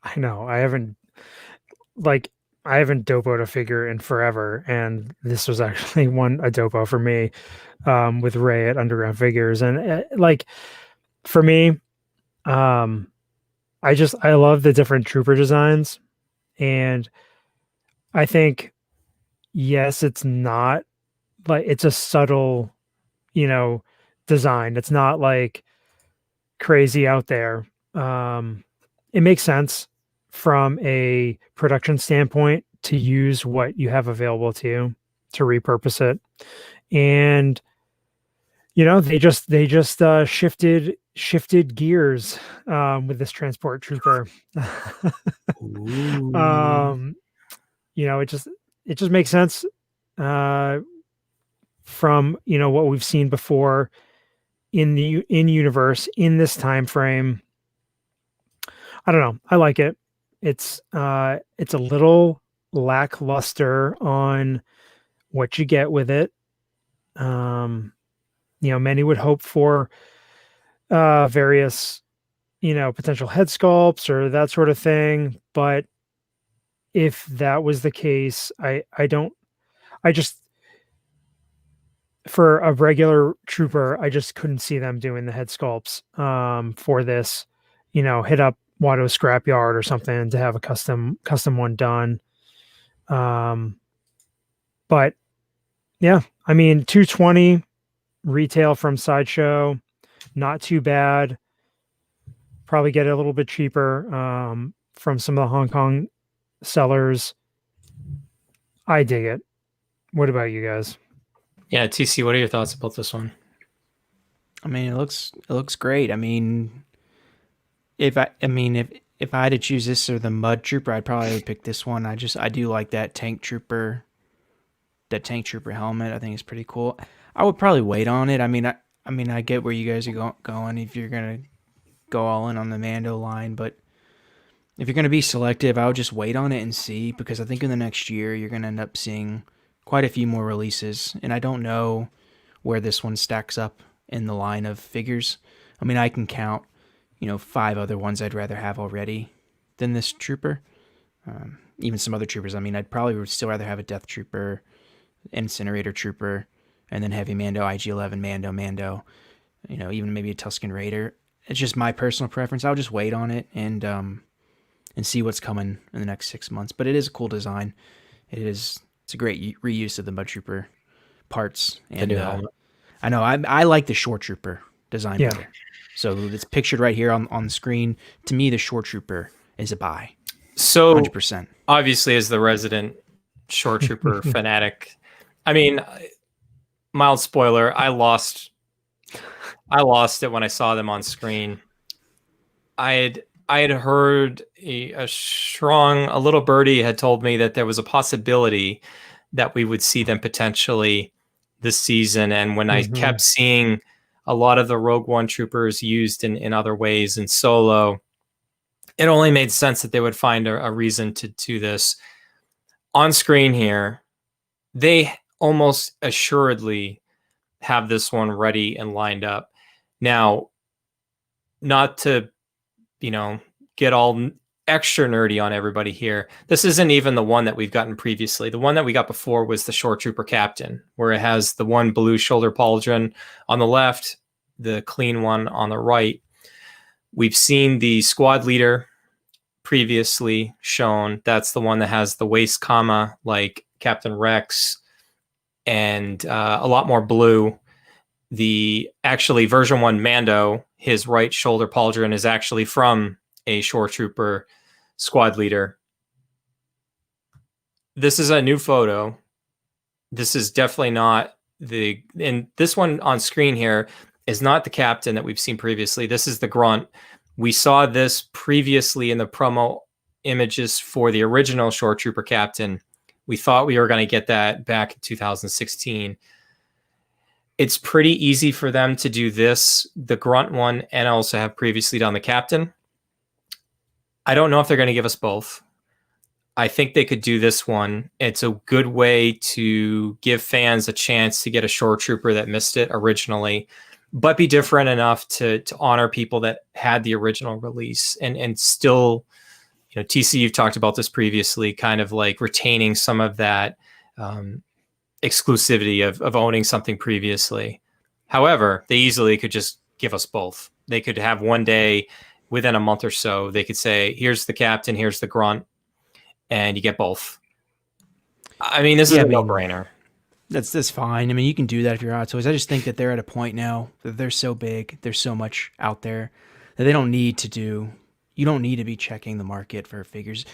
I know. I haven't dopoed a figure in forever, and this was actually a dopo for me with Ray at Underground Figures. And for me, I love the different trooper designs, and I think, yes, it's not like it's a subtle, design. It's not like crazy out there. It makes sense from a production standpoint to use what you have available to you to repurpose it. And, they just shifted gears with this Transport Trooper. It just makes sense from what we've seen before in universe in this time frame. I don't know. I like it. It's a little lackluster on what you get with it. Many would hope for various, potential head sculpts or that sort of thing. But if that was the case, for a regular trooper, I just couldn't see them doing the head sculpts for this, hit up Watto Scrapyard or something to have a custom one done. But yeah, I mean, $220 retail from Sideshow, not too bad. Probably get it a little bit cheaper from some of the Hong Kong sellers. I dig it. What about you guys? Yeah, TC, what are your thoughts about this one? I mean, it looks great. I mean, if I had to choose this or the Mud Trooper, I'd probably pick this one. I do like that Tank Trooper helmet. I think it's pretty cool. I would probably wait on it. I mean, I get where you guys are going if you're gonna go all in on the Mando line, but if you're gonna be selective, I would just wait on it and see, because I think in the next year you're gonna end up seeing quite a few more releases, and I don't know where this one stacks up in the line of figures. I mean, I can count, 5 other ones I'd rather have already than this trooper. Even some other troopers. I mean, I'd probably still rather have a Death Trooper, Incinerator Trooper, and then Heavy Mando, IG-11 Mando, even maybe a Tusken Raider. It's just my personal preference. I'll just wait on it and see what's coming in the next 6 months. But it is a cool design. It's a great reuse of the Mud Trooper parts. And I know I like the Shore Trooper design better. So it's pictured right here on the screen. To me, the Shore Trooper is a buy. So 100%. Obviously, as the resident Shore Trooper fanatic, I mean, mild spoiler, I lost it when I saw them on screen. I had heard a little birdie had told me that there was a possibility that we would see them potentially this season. And when I kept seeing a lot of the Rogue One troopers used in other ways in Solo, it only made sense that they would find a reason to do this. On screen here, they almost assuredly have this one ready and lined up. Now, not to, get all extra nerdy on everybody here. This isn't even the one that we've gotten previously. The one that we got before was the Shore Trooper Captain, where it has the one blue shoulder pauldron on the left, the clean one on the right. We've seen the squad leader previously shown. That's the one that has the waist comma like Captain Rex and a lot more blue. The actually version 1 Mando, his right shoulder pauldron is actually from a Shore Trooper squad leader. This is a new photo. This is definitely not and this one on screen here is not the captain that we've seen previously. This is the grunt. We saw this previously in the promo images for the original Shore Trooper captain. We thought we were going to get that back in 2016. It's pretty easy for them to do this, the grunt one, and also have previously done the captain. I don't know if they're going to give us both. I think they could do this one. It's a good way to give fans a chance to get a Shore Trooper that missed it originally, but be different enough to honor people that had the original release and still, TC, you've talked about this previously, kind of like retaining some of that exclusivity of owning something previously. However, they easily could just give us both. They could have one day within a month or so, they could say, here's the captain, here's the grunt, and you get both. I mean, this is a no-brainer. That's fine. I mean, you can do that if you're Hot Toys. I just think that they're at a point now that they're so big, there's so much out there that they don't need to do. You don't need to be checking the market for figures.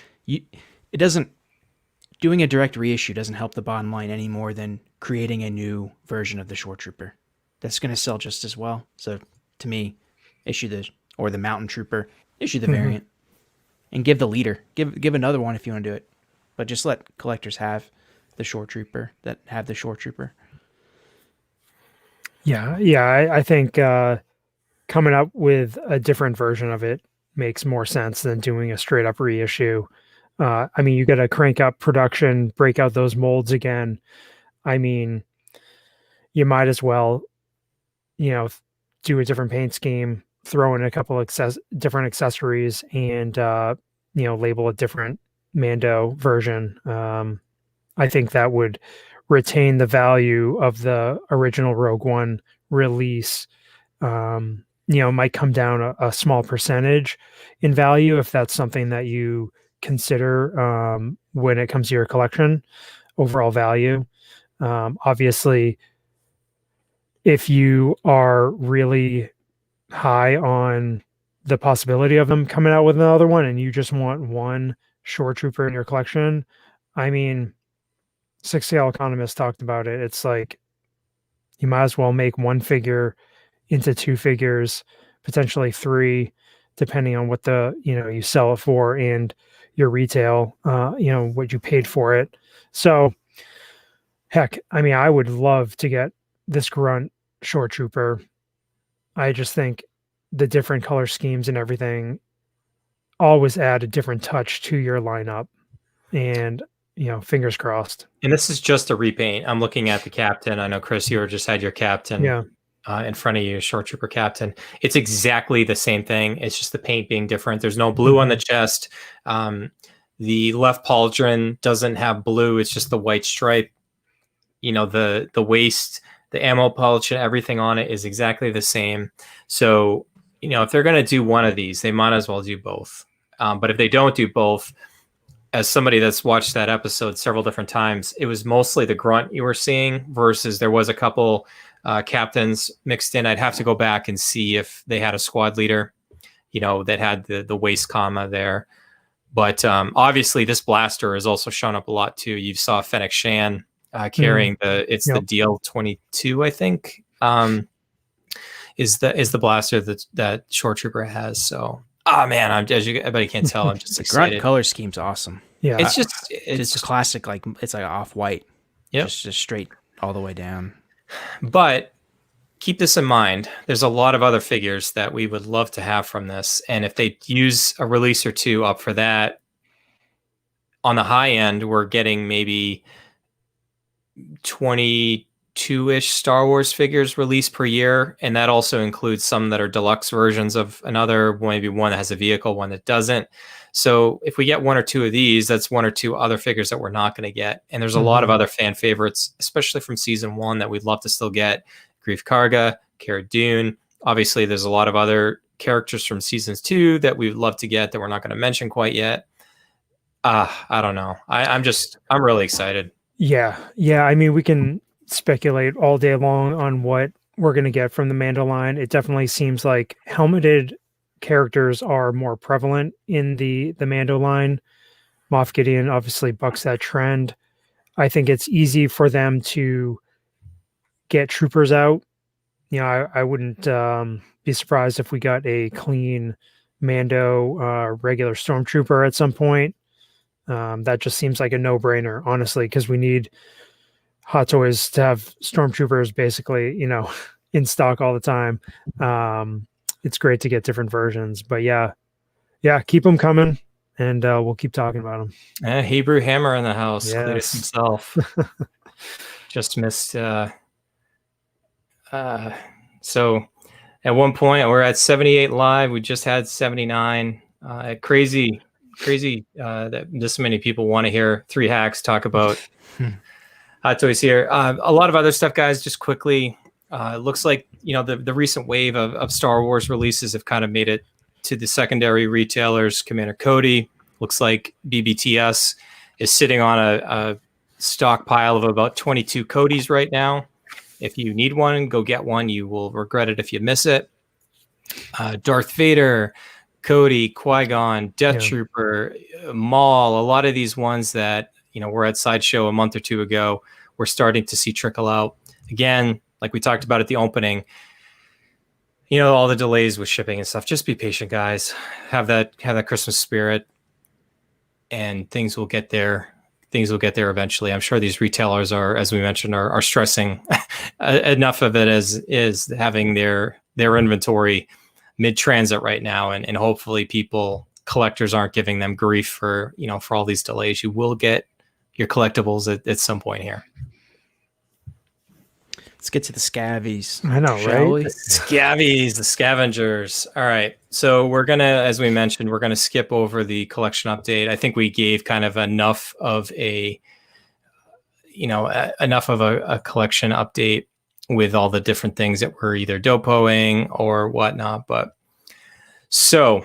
Doing a direct reissue doesn't help the bottom line any more than creating a new version of the Shore Trooper. That's going to sell just as well. So to me, issue the Mountain Trooper, issue the variant, and give the leader. Give another one if you want to do it. But just let collectors have the Shore Trooper that have the Shore Trooper. Yeah, I think coming up with a different version of it makes more sense than doing a straight up reissue. I mean, you got to crank up production, break out those molds again. I mean, you might as well, do a different paint scheme, throw in a couple different accessories, and label a different Mando version. I think that would retain the value of the original Rogue One release. Might come down a small percentage in value if that's something that you consider when it comes to your collection overall value. Obviously, if you are really high on the possibility of them coming out with another one and you just want one Shore Trooper in your collection, I mean, 6 Scale Economist talked about it. It's like you might as well make one figure into 2 figures, potentially 3, depending on what you sell it for and your retail, what you paid for it. So heck, I mean, I would love to get this grunt Shore Trooper. I just think the different color schemes and everything always add a different touch to your lineup, and fingers crossed. And this is just a repaint. I'm looking at the captain. I know, Chris, you just had your captain in front of you, Shore Trooper captain. It's exactly the same thing. It's just the paint being different. There's no blue on the chest. The left pauldron doesn't have blue. It's just the white stripe. The waist, the ammo pouch, and everything on it is exactly the same. So, if they're going to do one of these, they might as well do both. But if they don't do both, as somebody that's watched that episode several different times, it was mostly the grunt you were seeing versus there was a couple captains mixed in. I'd have to go back and see if they had a squad leader, that had the waist comma there. But obviously this blaster has also shown up a lot too. You saw Fennec Shan carrying the DL-22, I think, is the blaster that Shore Trooper has. So, man, everybody can't tell. I'm just excited. Grunt color scheme's awesome. Yeah, it's just classic. Like it's like off white. Yeah, just straight all the way down. But keep this in mind. There's a lot of other figures that we would love to have from this, and if they use a release or two up for that, on the high end, we're getting maybe 22-ish Star Wars figures released per year, and that also includes some that are deluxe versions of another, maybe one that has a vehicle, one that doesn't. So if we get one or two of these, that's one or two other figures that we're not going to get. And there's a lot of other fan favorites, especially from season 1, that we'd love to still get. Greef Karga, Cara Dune. Obviously, there's a lot of other characters from seasons 2 that we'd love to get that we're not going to mention quite yet. I don't know. I'm really excited. Yeah. I mean, we can speculate all day long on what we're going to get from the Mando line. It definitely seems like helmeted characters are more prevalent in the Mando line. Moff Gideon obviously bucks that trend. I think it's easy for them to get troopers out. I wouldn't be surprised if we got a clean Mando regular stormtrooper at some point. That just seems like a no-brainer, honestly, because we need Hot Toys to have stormtroopers basically, in stock all the time. It's great to get different versions, but yeah, keep them coming, and we'll keep talking about them. Hebrew Hammer in the house, yes. Cletus himself. Just missed. So at one point we're at 78 live. We just had 79. Crazy that this many people want to hear 3 hacks talk about Hot Toys here. A lot of other stuff, guys, just quickly. It looks like, the recent wave of Star Wars releases have kind of made it to the secondary retailers. Commander Cody, looks like BBTS is sitting on a stockpile of about 22 Codys right now. If you need one, go get one. You will regret it if you miss it. Darth Vader, Cody, Qui-Gon, Death Trooper, Maul, a lot of these ones that, were at Sideshow a month or two ago, we're starting to see trickle out. Again, like we talked about at the opening, all the delays with shipping and stuff. Just be patient, guys. Have that Christmas spirit, and things will get there. Things will get there eventually. I'm sure these retailers are, as we mentioned, are stressing enough of it as is having their inventory mid-transit right now, and hopefully collectors aren't giving them grief for all these delays. You will get your collectibles at some point here. Let's get to the scavies. I know, right? Scavies, the Scavengers. All right. So we're going to, as we mentioned, we're going to skip over the collection update. I think we gave kind of enough of a collection update with all the different things that we're either dopoing or whatnot. But so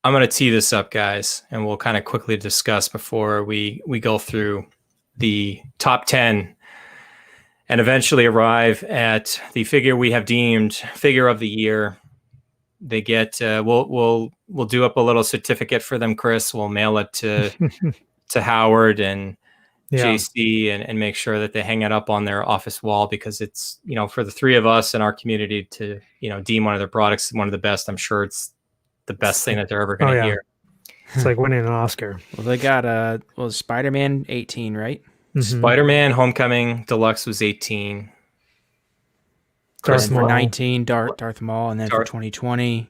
I'm going to tee this up, guys, and we'll kind of quickly discuss before we go through the top 10 and eventually arrive at the figure we have deemed figure of the year. They get we'll do up a little certificate for them, Chris. We'll mail it to Howard and JC and make sure that they hang it up on their office wall, because it's, for the 3 of us in our community to, deem one of their products one of the best. I'm sure it's the best thing that they're ever going to hear. It's like winning an Oscar. Well, they got Spider-Man 18, right? Mm-hmm. Spider-Man Homecoming Deluxe was 18. Darth Maul 19, Darth Maul, and then for 2020.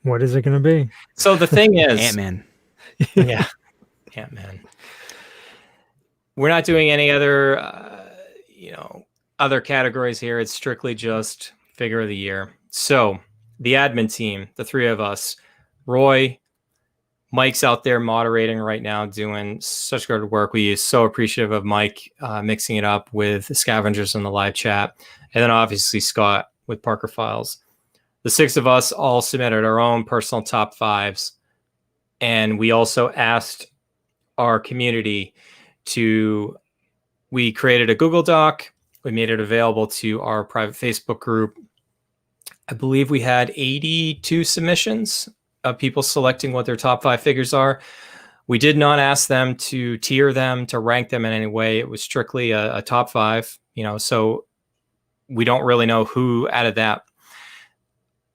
What is it going to be? So the thing is, Ant-Man. Yeah, Ant-Man. We're not doing any other, other categories here. It's strictly just figure of the year. So the admin team, the 3 of us, Roy, Mike's out there moderating right now, doing such good work. We are so appreciative of Mike mixing it up with the Scavengers in the live chat. And then obviously Scott with Parker Files. The 6 of us all submitted our own personal top 5s. And we also asked our community we created a Google Doc. We made it available to our private Facebook group. I believe we had 82 submissions of people selecting what their top 5 figures are. We did not ask them to tier them, to rank them in any way. It was strictly a top 5, so we don't really know who added that.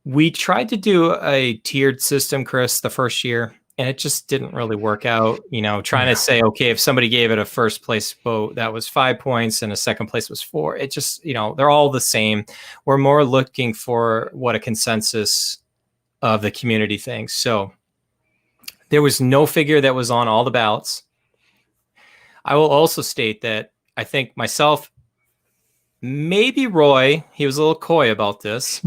We tried to do a tiered system, Chris, the first year, and it just didn't really work out. Trying to say, okay, if somebody gave it a first place vote, that was 5 points, and a second place was 4. It just, they're all the same. We're more looking for what a consensus of the community thinks. So there was no figure that was on all the ballots. I will also state that I think myself, maybe Roy, he was a little coy about this,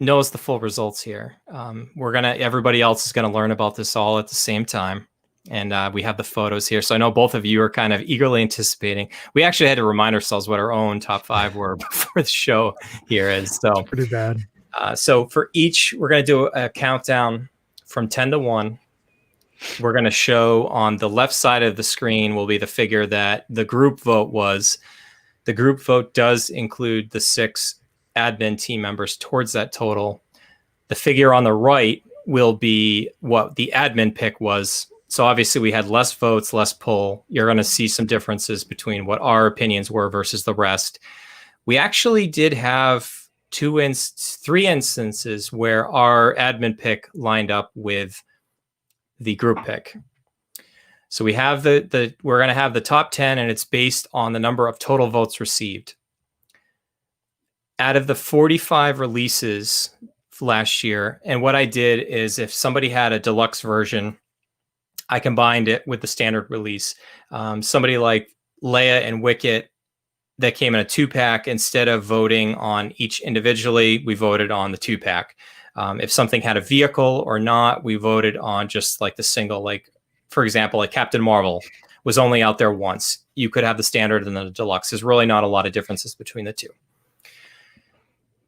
knows the full results here. Everybody else is gonna learn about this all at the same time. And we have the photos here. So I know both of you are kind of eagerly anticipating. We actually had to remind ourselves what our own top 5 were before the show here is. So it's pretty bad. So for each, we're gonna do a countdown from 10 to 1. We're going to show on the left side of the screen will be the figure that the group vote was. The group vote does include the 6 admin team members towards that total. The figure on the right will be what the admin pick was. So obviously we had less votes, less pull. You're going to see some differences between what our opinions were versus the rest. We actually did have 3 instances where our admin pick lined up with the group pick. So we have we're going to have the top 10, and it's based on the number of total votes received. Out of the 45 releases last year, and what I did is if somebody had a deluxe version, I combined it with the standard release. Somebody like Leia and Wicket that came in a 2-pack, instead of voting on each individually, we voted on the 2-pack. If something had a vehicle or not, we voted on just like the single. Like, for example, like Captain Marvel was only out there once. You could have the standard and the deluxe. There's really not a lot of differences between the two.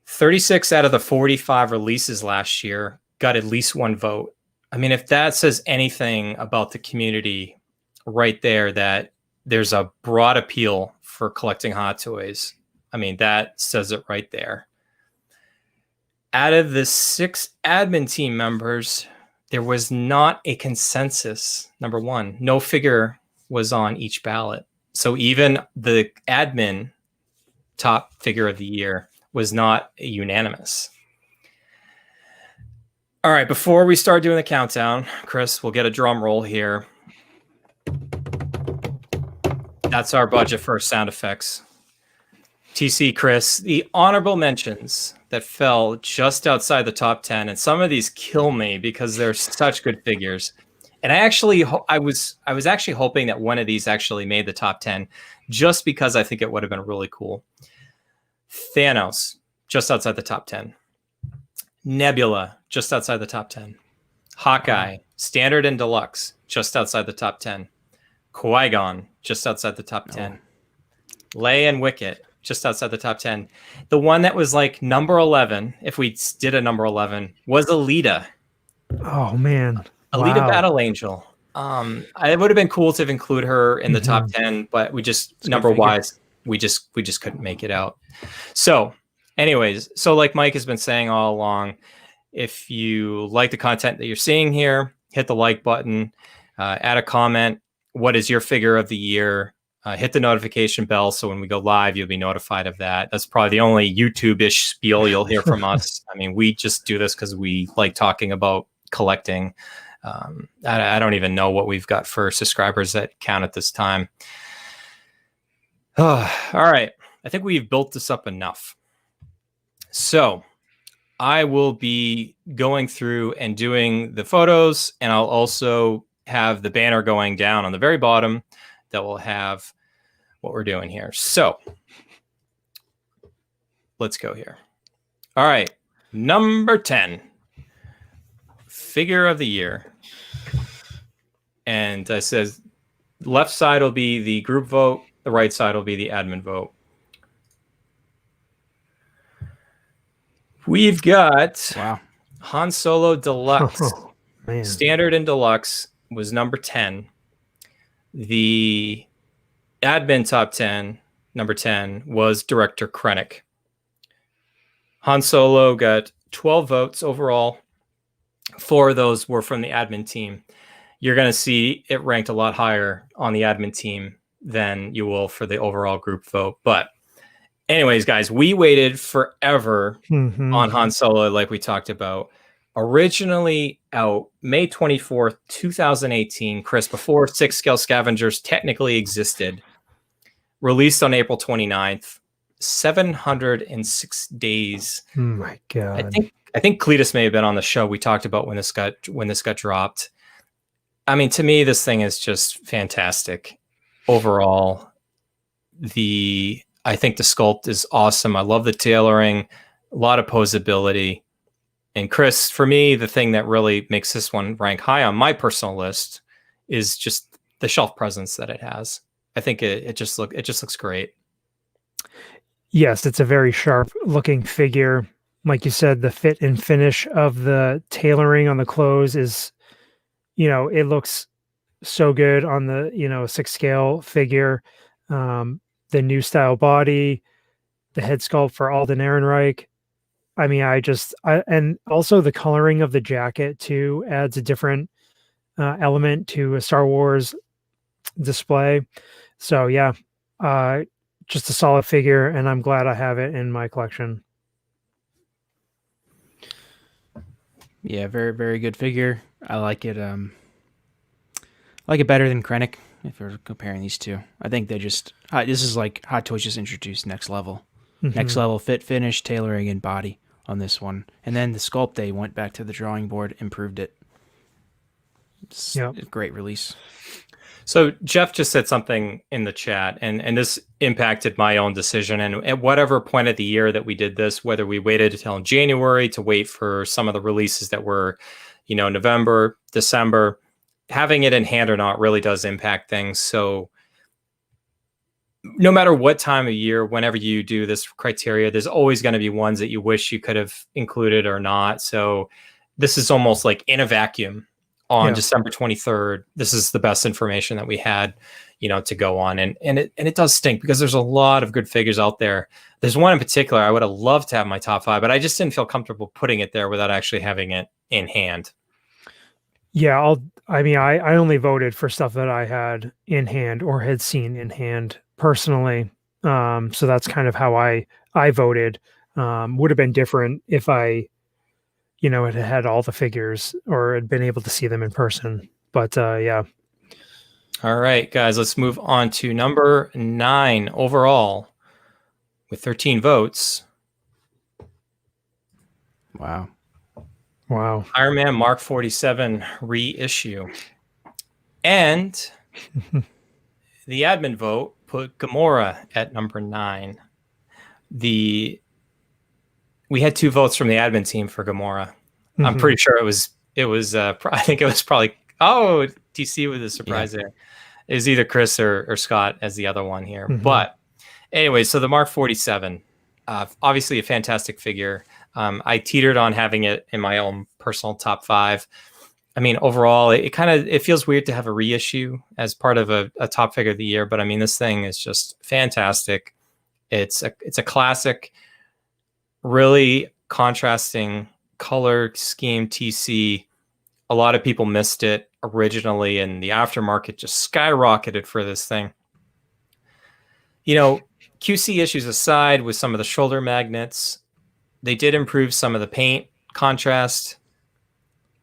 36 out of the 45 releases last year got at least 1 vote. I mean, if that says anything about the community right there, that there's a broad appeal for collecting Hot Toys, I mean, that says it right there. Out of the 6 admin team members, there was not a consensus. Number 1, no figure was on each ballot. So even the admin top figure of the year was not unanimous. All right, before we start doing the countdown, Chris, we'll get a drum roll here. That's our budget for sound effects. TC, Chris, the honorable mentions that fell just outside the top 10, and some of these kill me because they're such good figures. And I was actually hoping that one of these actually made the top 10, just because I think it would have been really cool. Thanos, just outside the top 10. Nebula, just outside the top 10. Hawkeye, standard and deluxe, just outside the top 10. Qui-Gon, just outside the top 10. Leia and Wicket, just outside the top 10. The one that was like number 11, if we did a number 11, was Alita. Oh, man. Alita Battle Angel. It would have been cool to have included her in the top 10, but we just, number-wise, we just couldn't make it out. So, anyways, so like Mike has been saying all along, if you like the content that you're seeing here, hit the like button, add a comment. What is your figure of the year? Hit the notification bell so when we go live, you'll be notified of that. That's probably the only YouTube-ish spiel you'll hear from us. I mean, we just do this because we like talking about collecting. I don't even know what we've got for subscribers that count at this time. All right. I think we've built this up enough. So I will be going through and doing the photos, and I'll also have the banner going down on the very bottom that will have what we're doing here. So let's go here. All right. Number 10, figure of the year. And it says left side will be the group vote. The right side will be the admin vote. We've got Han Solo Deluxe. Man. Standard and Deluxe was number 10. The admin top 10, number 10, was Director Krennic. Han Solo got 12 votes overall. 4 of those were from the admin team. You're going to see it ranked a lot higher on the admin team than you will for the overall group vote. But anyways, guys, we waited forever on Han Solo, like we talked about. Originally out May 24th, 2018, Chris, before 6-scale Scavengers technically existed. Released on April 29th. 706 days. Oh my God. I think Cletus may have been on the show. We talked about when this got dropped. I mean, to me, this thing is just fantastic. Overall, I think the sculpt is awesome. I love the tailoring, a lot of posability. And Chris, for me, the thing that really makes this one rank high on my personal list is just the shelf presence that it has. I think it just looks great. Yes, it's a very sharp looking figure. Like you said, the fit and finish of the tailoring on the clothes is, it looks so good on the, 6-scale figure. The new style body, the head sculpt for Alden Ehrenreich. I mean, and also the coloring of the jacket too adds a different element to a Star Wars display. So yeah, just a solid figure, and I'm glad I have it in my collection. Yeah, very, very good figure. I like it. I like it better than Krennic if we're comparing these two. I think they just this is like Hot Toys just introduced next level. Next level fit, finish, tailoring, and body on this one. And then the sculpt, they went back to the drawing board, improved it. It's a great release. So Jeff just said something in the chat, and this impacted my own decision. And at whatever point of the year that we did this, whether we waited until January to wait for some of the releases that were, November, December, having it in hand or not really does impact things. So no matter what time of year, whenever you do this criteria, there's always going to be ones that you wish you could have included or not. So this is almost like in a vacuum. On December 23rd, this is the best information that we had, to go on. And it does stink because there's a lot of good figures out there. There's one in particular I would have loved to have in my top 5, but I just didn't feel comfortable putting it there without actually having it in hand. Yeah, I only voted for stuff that I had in hand or had seen in hand personally. So that's kind of how I voted. Would have been different if I it had all the figures or had been able to see them in person. But yeah. All right, guys, let's move on to number 9 overall with 13 votes. Wow. Iron Man Mark 47 reissue. And the admin vote put Gamora at number 9. We had 2 votes from the admin team for Gamora. I'm pretty sure it was. I think it was probably. Oh, DC with a surprise there. It was either Chris or Scott as the other one here. But anyway, so the Mark 47, obviously a fantastic figure. I teetered on having it in my own personal top 5. I mean, overall, it feels weird to have a reissue as part of a top figure of the year. But I mean, this thing is just fantastic. It's a classic. Really contrasting color scheme TC. A lot of people missed it originally, and the aftermarket just skyrocketed for this thing. QC issues aside, with some of the shoulder magnets, they did improve some of the paint contrast.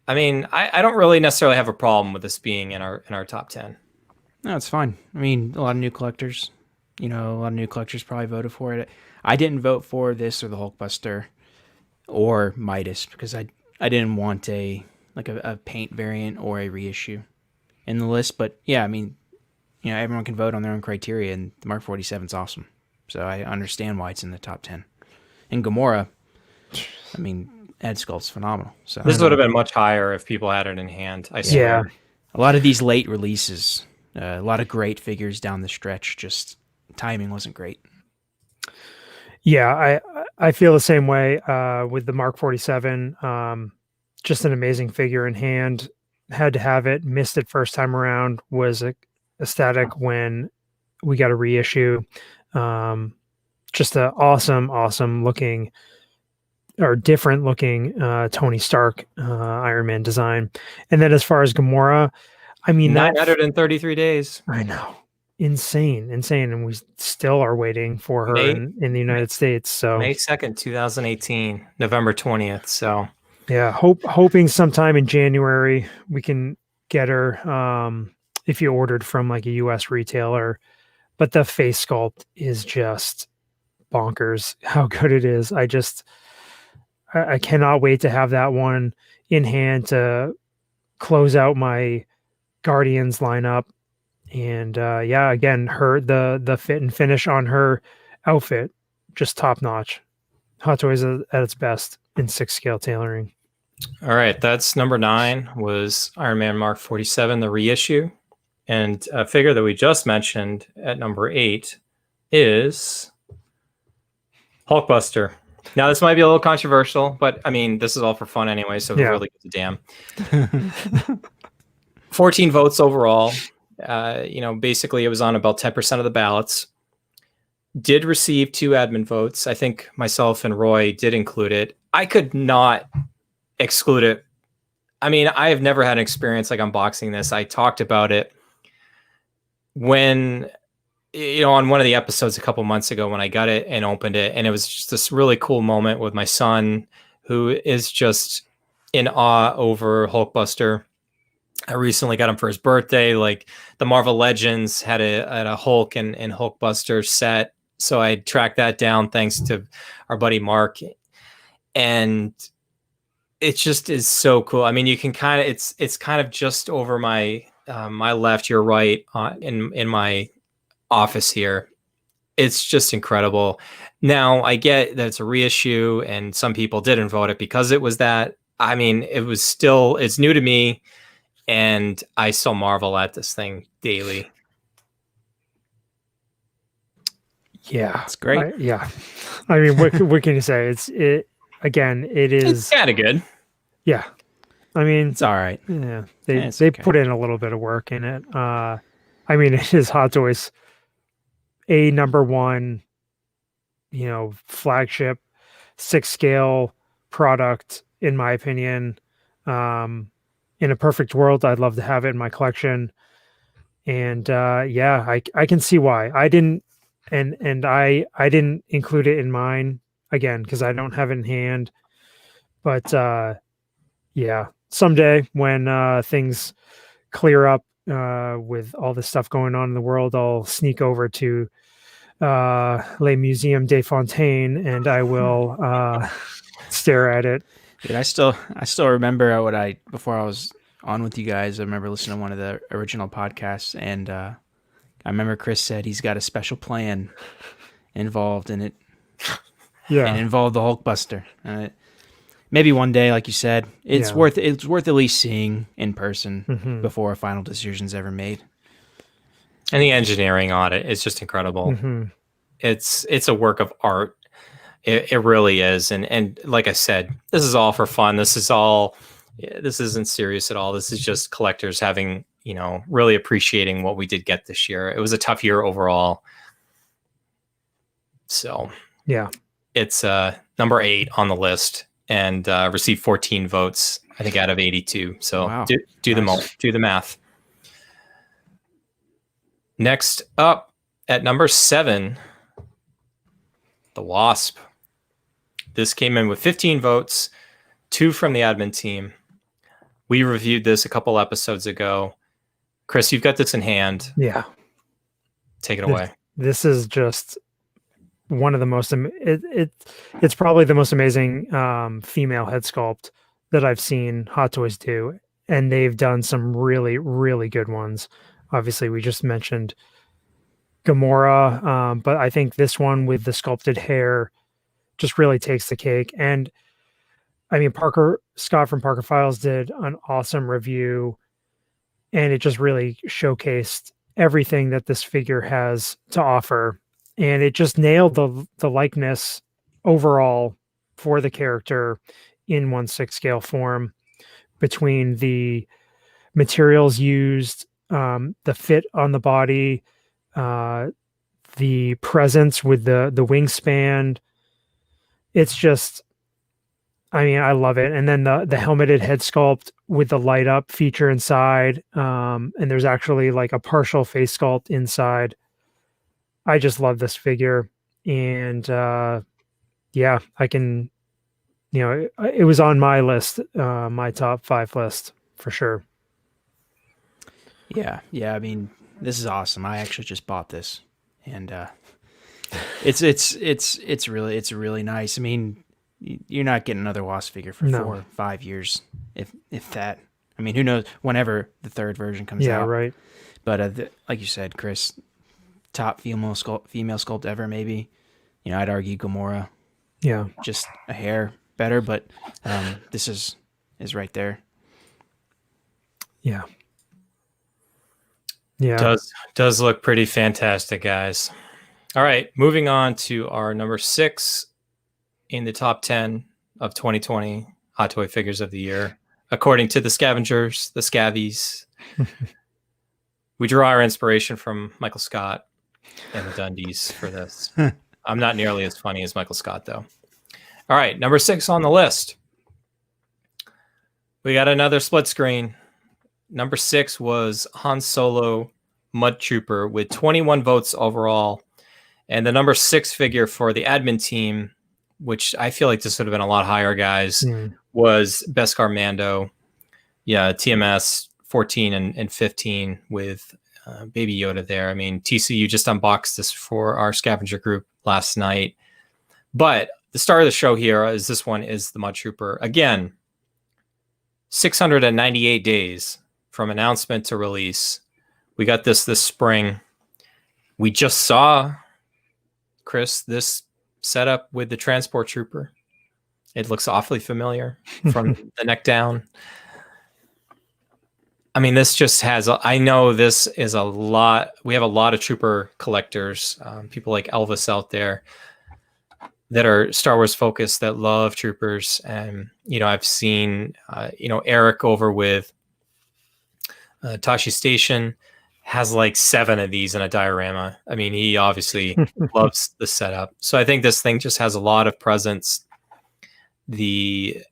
I mean, I don't really necessarily have a problem with this being in our top 10. No, it's fine. I mean, a lot of new collectors. A lot of new collectors probably voted for it. I didn't vote for this or the Hulkbuster or Midas because I didn't want a paint variant or a reissue in the list. But yeah, I mean, everyone can vote on their own criteria, and the Mark 47 is awesome. So I understand why it's in the top 10. And Gamora, I mean, head sculpt's phenomenal. So this would have been much higher if people had it in hand. I swear. Yeah. A lot of these late releases, a lot of great figures down the stretch, just timing wasn't great. Yeah, I feel the same way with the Mark 47. Just an amazing figure in hand. had to have it. Missed it first time around. Was ecstatic when we got a reissue. Just an awesome looking, or different looking Tony Stark Iron Man design. And then as far as Gamora, I mean, 933 days. I know. Insane. And we still are waiting for her in the United States. So May 2nd, 2018, November 20th. So yeah, hoping sometime in January we can get her if you ordered from like a US retailer. But the face sculpt is just bonkers how good it is. I cannot wait to have that one in hand to close out my Guardians lineup. And again, the fit and finish on her outfit, just top notch. Hot Toys at its best in 6-scale tailoring. All right, that's number 9 was Iron Man Mark 47, the reissue. And a figure that we just mentioned at number 8 is Hulkbuster. Now, this might be a little controversial, but I mean, this is all for fun anyway, so it really gives a damn. 14 votes overall. Basically it was on about 10% of the ballots. Did receive 2 admin votes. I think myself and Roy did include it. I could not exclude it. I mean, I have never had an experience like unboxing this. I talked about it when, on one of the episodes a couple months ago when I got it and opened it, and it was just this really cool moment with my son, who is just in awe over Hulkbuster. I recently got him for his birthday. Like the Marvel Legends had a Hulk and Hulkbuster set. So I tracked that down thanks to our buddy Mark. And it just is so cool. I mean, you can kind of, it's kind of just over my, my left, your right in my office here. It's just incredible. Now I get that it's a reissue and some people didn't vote it because it was that. I mean, it's new to me. And I still marvel at this thing daily. Yeah, it's great. I mean, what can you say? It is. It's kind of good. Yeah, I mean, it's all right. Yeah, they put in a little bit of work in it. I mean, it is Hot Toys a number 1, flagship 6-scale product in my opinion. In a perfect world, I'd love to have it in my collection. And I can see why I didn't, and I didn't include it in mine again because I don't have it in hand. But someday when things clear up with all the stuff going on in the world, I'll sneak over to Les Museum des Fontaines and I will stare at it. Dude, I still remember before I was on with you guys, I remember listening to one of the original podcasts, and I remember Chris said he's got a special plan involved in it. Yeah. And involved the Hulkbuster. Maybe one day, like you said, it's worth at least seeing in person before a final decision's ever made. And the engineering on it is just incredible. It's a work of art. It really is. And like I said, this is all for fun. This isn't serious at all. This is just collectors having, really appreciating what we did get this year. It was a tough year overall. So yeah, it's number 8 on the list and received 14 votes, I think, out of 82. So wow. do the math. Next up at number 7, the Wasp. This came in with 15 votes, 2 from the admin team. We reviewed this a couple episodes ago. Chris, you've got this in hand. Yeah. Take it away. This is just one of the most, it's probably the most amazing female head sculpt that I've seen Hot Toys do. And they've done some really, really good ones. Obviously, we just mentioned Gamora, but I think this one with the sculpted hair just really takes the cake. And I mean, Scott from Parker Files did an awesome review, and it just really showcased everything that this figure has to offer. And it just nailed the likeness overall for the character in 1/6 scale form between the materials used, the fit on the body, the presence with the wingspan. It's just, I mean, I love it. And then the helmeted head sculpt with the light up feature inside, and there's actually like a partial face sculpt inside. I just love this figure, and yeah, I can, it was on my list, my top 5 list for sure. Yeah. I mean, this is awesome. I actually just bought this, and it's really nice. I mean, you're not getting another Wasp figure for 4 or 5 years, if that. I mean, who knows? Whenever the third version comes out. Yeah, right. But like you said, Chris, top female sculpt ever, maybe. I'd argue Gamora. Yeah, just a hair better, but this is right there. Yeah. Does look pretty fantastic, guys. All right, moving on to our number 6 in the top 10 of 2020 Hot Toy Figures of the Year, according to the Scavengers, the Scavies. We draw our inspiration from Michael Scott and the Dundies for this. I'm not nearly as funny as Michael Scott, though. All right, number 6 on the list. We got another split screen. Number 6 was Han Solo Mud Trooper with 21 votes overall. And the number 6 figure for the admin team, which I feel like this would have been a lot higher, guys, was Beskar Mando. Yeah, TMS 14 and 15 with Baby Yoda there. I mean, TCU just unboxed this for our scavenger group last night. But the star of the show here is this one is the Mud Trooper. Again, 698 days from announcement to release. We got this spring. We just saw, Chris, this setup with the Transport Trooper. It looks awfully familiar from the neck down. I mean, this just has, I know this is a lot. We have a lot of Trooper collectors, people like Elvis out there that are Star Wars focused, that love Troopers. And, I've seen, Eric over with Tashi Station has like 7 of these in a diorama. I mean, he obviously loves the setup. So I think this thing just has a lot of presence. I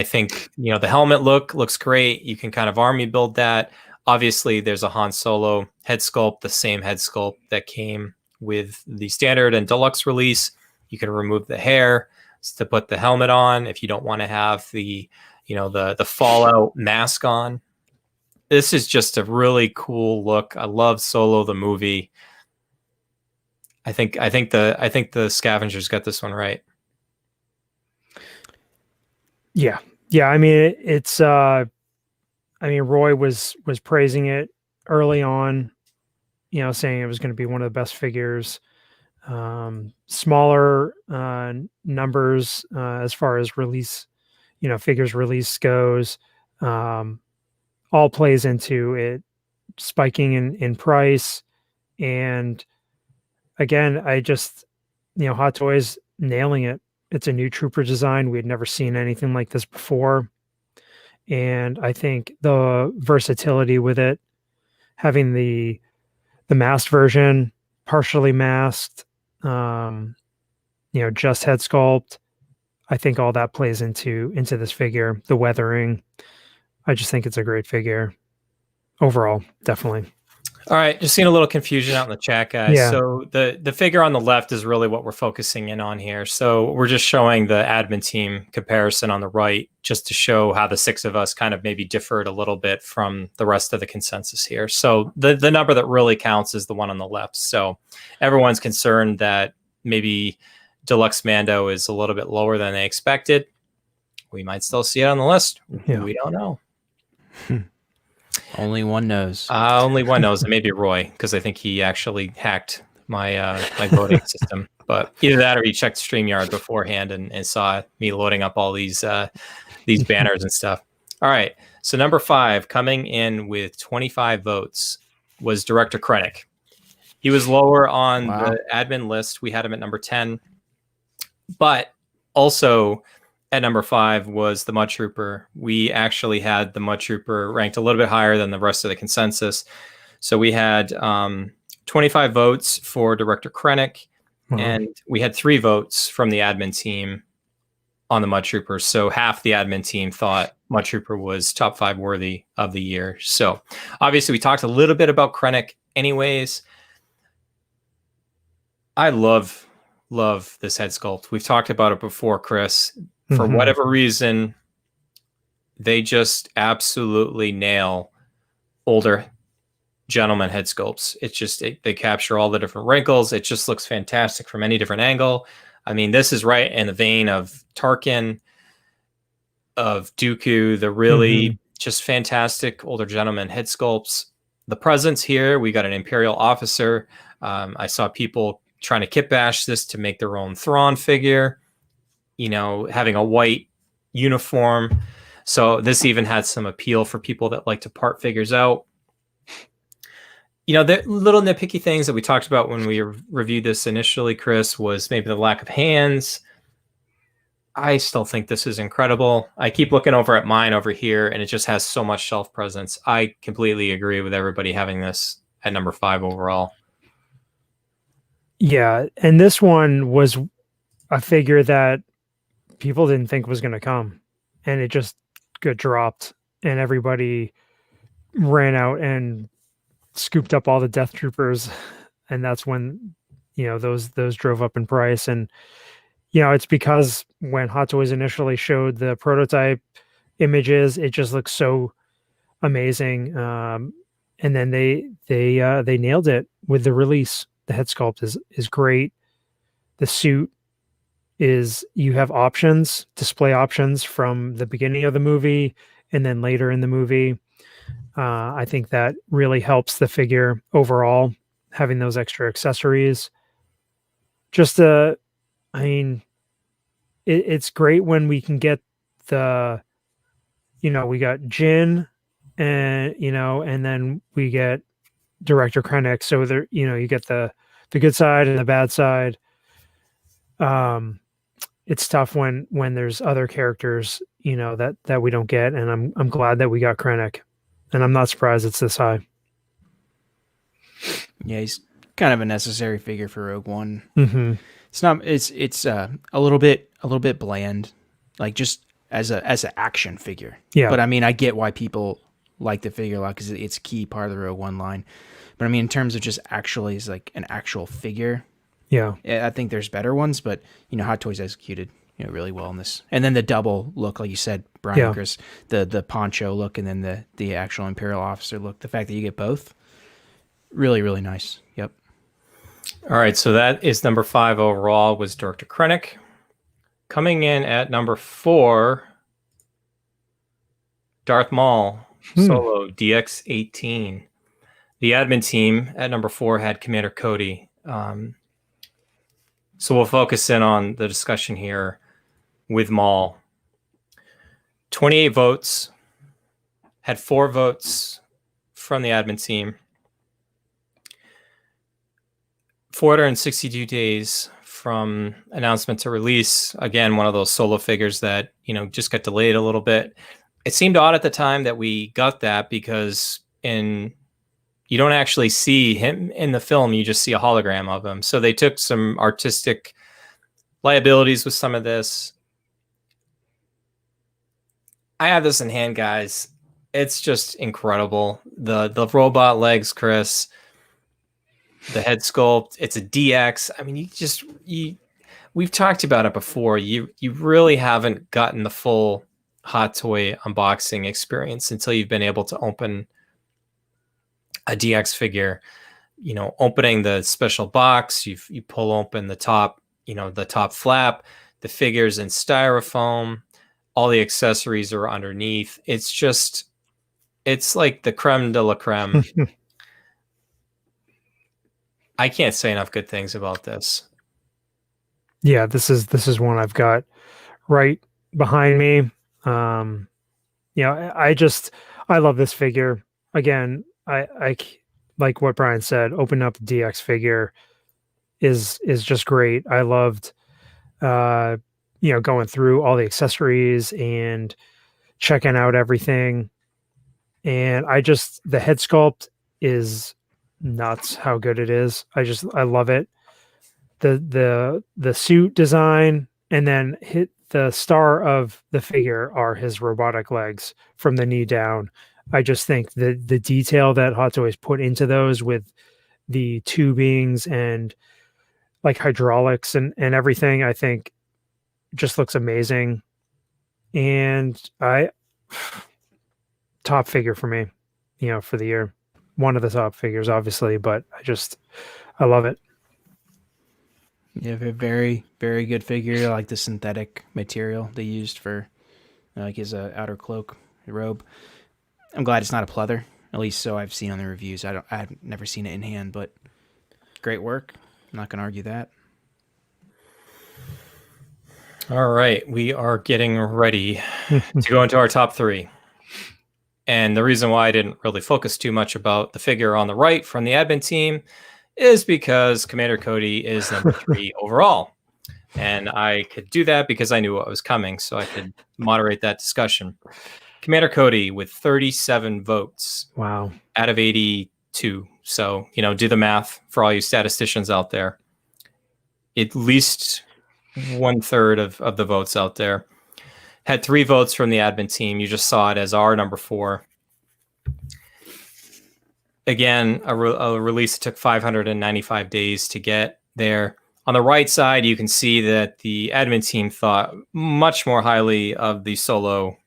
think, the helmet looks great. You can kind of army build that. Obviously, there's a Han Solo head sculpt, the same head sculpt that came with the standard and deluxe release. You can remove the hair to put the helmet on if you don't want to have the Fallout mask on. This is just a really cool look. I love Solo the movie. I think the Scavengers got this one right. Yeah. I mean, it's. Roy was praising it early on, saying it was going to be one of the best figures. Smaller numbers as far as release, figures release goes. All plays into it spiking in price. And again, I just, Hot Toys nailing it. It's a new Trooper design. We had never seen anything like this before. And I think the versatility with it, having the masked version, partially masked, just head sculpt, I think all that plays into this figure, the weathering. I just think it's a great figure overall, definitely. All right, just seeing a little confusion out in the chat, guys. Yeah. So the figure on the left is really what we're focusing in on here. So we're just showing the admin team comparison on the right, just to show how the 6 of us kind of maybe differed a little bit from the rest of the consensus here. So the number that really counts is the one on the left. So everyone's concerned that maybe Deluxe Mando is a little bit lower than they expected. We might still see it on the list. Yeah. We don't know. Only one knows. Only one knows. And maybe Roy, because I think he actually hacked my my voting system. But either that, or he checked StreamYard beforehand and saw me loading up all these banners and stuff. All right. So number 5, coming in with 25 votes, was Director Krennic. He was lower on the admin list. We had him at number 10. But also, at number 5 was the Mud Trooper. We actually had the Mud Trooper ranked a little bit higher than the rest of the consensus. So we had 25 votes for Director Krennic, and we had 3 votes from the admin team on the Mud Trooper. So half the admin team thought Mud Trooper was top 5 worthy of the year. So obviously we talked a little bit about Krennic anyways. I love this head sculpt. We've talked about it before, Chris. For whatever reason, they just absolutely nail older gentleman head sculpts. It's just, they capture all the different wrinkles. It just looks fantastic from any different angle. I mean, this is right in the vein of Tarkin, of Dooku, the really just fantastic older gentleman head sculpts. The presence here, we got an Imperial officer. I saw people trying to kit bash this to make their own Thrawn figure, you know, having a white uniform. So this even had some appeal for people that like to part figures out. You know, the little nitpicky things that we talked about when we reviewed this initially, Chris, was maybe the lack of hands. I still think this is incredible. I keep looking over at mine over here, and it just has so much shelf presence. I completely agree with everybody having this at number 5 overall. Yeah, and this one was a figure that people didn't think was going to come, and it just got dropped, and everybody ran out and scooped up all the Death Troopers, and that's when, you know, those drove up in price. And you know, it's because when Hot Toys initially showed the prototype images, it just looks so amazing, and then they nailed it with the release. The head sculpt is great. The suit is, you have options, display options from the beginning of the movie and then later in the movie. I think that really helps the figure overall, having those extra accessories. Just I mean, it's great when we can get the, you know, we got Jin, and you know, and then we get Director Krennic. So there, you know, you get the good side and the bad side. It's tough when there's other characters, you know, that we don't get, and I'm glad that we got Krennic, and I'm not surprised it's this high. Yeah, he's kind of a necessary figure for Rogue One. Mm-hmm. It's a little bit bland, like just as an action figure. Yeah. But I mean, I get why people like the figure a lot because it's a key part of the Rogue One line. But I mean, in terms of just actually as like an actual figure, yeah, I think there's better ones. But you know, Hot Toys executed, you know, really well in this. And then the double look, like you said, Bryan, Yeah. Chris, the poncho look, and then the actual Imperial officer look. The fact that you get both, really, really nice. Yep. All right, so that is number 5 overall, was Director Krennic. Coming in at number 4, Darth Maul Solo DX-18. The admin team at number 4 had Commander Cody. So we'll focus in on the discussion here with Maul. 28 votes, had 4 votes from the admin team. 462 days from announcement to release. Again, one of those solo figures that, you know, just got delayed a little bit. It seemed odd at the time that we got that, because you don't actually see him in the film, you just see a hologram of him. So they took some artistic liabilities with some of this. I have this in hand, guys. It's just incredible. The robot legs, Chris. The head sculpt, it's a DX. I mean, we've talked about it before. You really haven't gotten the full Hot Toy unboxing experience until you've been able to open a DX figure. You know, opening the special box, you pull open the top, you know, the top flap, the figure's in styrofoam, all the accessories are underneath. It's like the creme de la creme. I can't say enough good things about this. Yeah, this is one I've got right behind me. You know, I love this figure. Again, I like what Bryan said. Open up the DX figure is just great. I loved, you going through all the accessories and checking out everything. And the head sculpt is nuts how good it is. I love it. The suit design, and then the star of the figure are his robotic legs from the knee down. I just think the detail that Hot Toys put into those with the tubings and like hydraulics and everything, I think just looks amazing. And top figure for me, for the year. One of the top figures, obviously, but I love it. Yeah, a very, very good figure. I like the synthetic material they used for like his outer cloak, robe. I'm glad it's not a pleather, at least so I've seen on the reviews. I've never seen it in hand, but great work. I'm not going to argue that. All right, we are getting ready to go into our top 3. And the reason why I didn't really focus too much about the figure on the right from the admin team is because Commander Cody is number 3 overall. And I could do that because I knew what was coming, so I could moderate that discussion. Commander Cody with 37 votes. Wow. Out of 82. So, do the math for all you statisticians out there. At least 1/3 of the votes out there. Had 3 votes from the admin team. You just saw it as our number 4. Again, a release that took 595 days to get there. On the right side, you can see that the admin team thought much more highly of the solo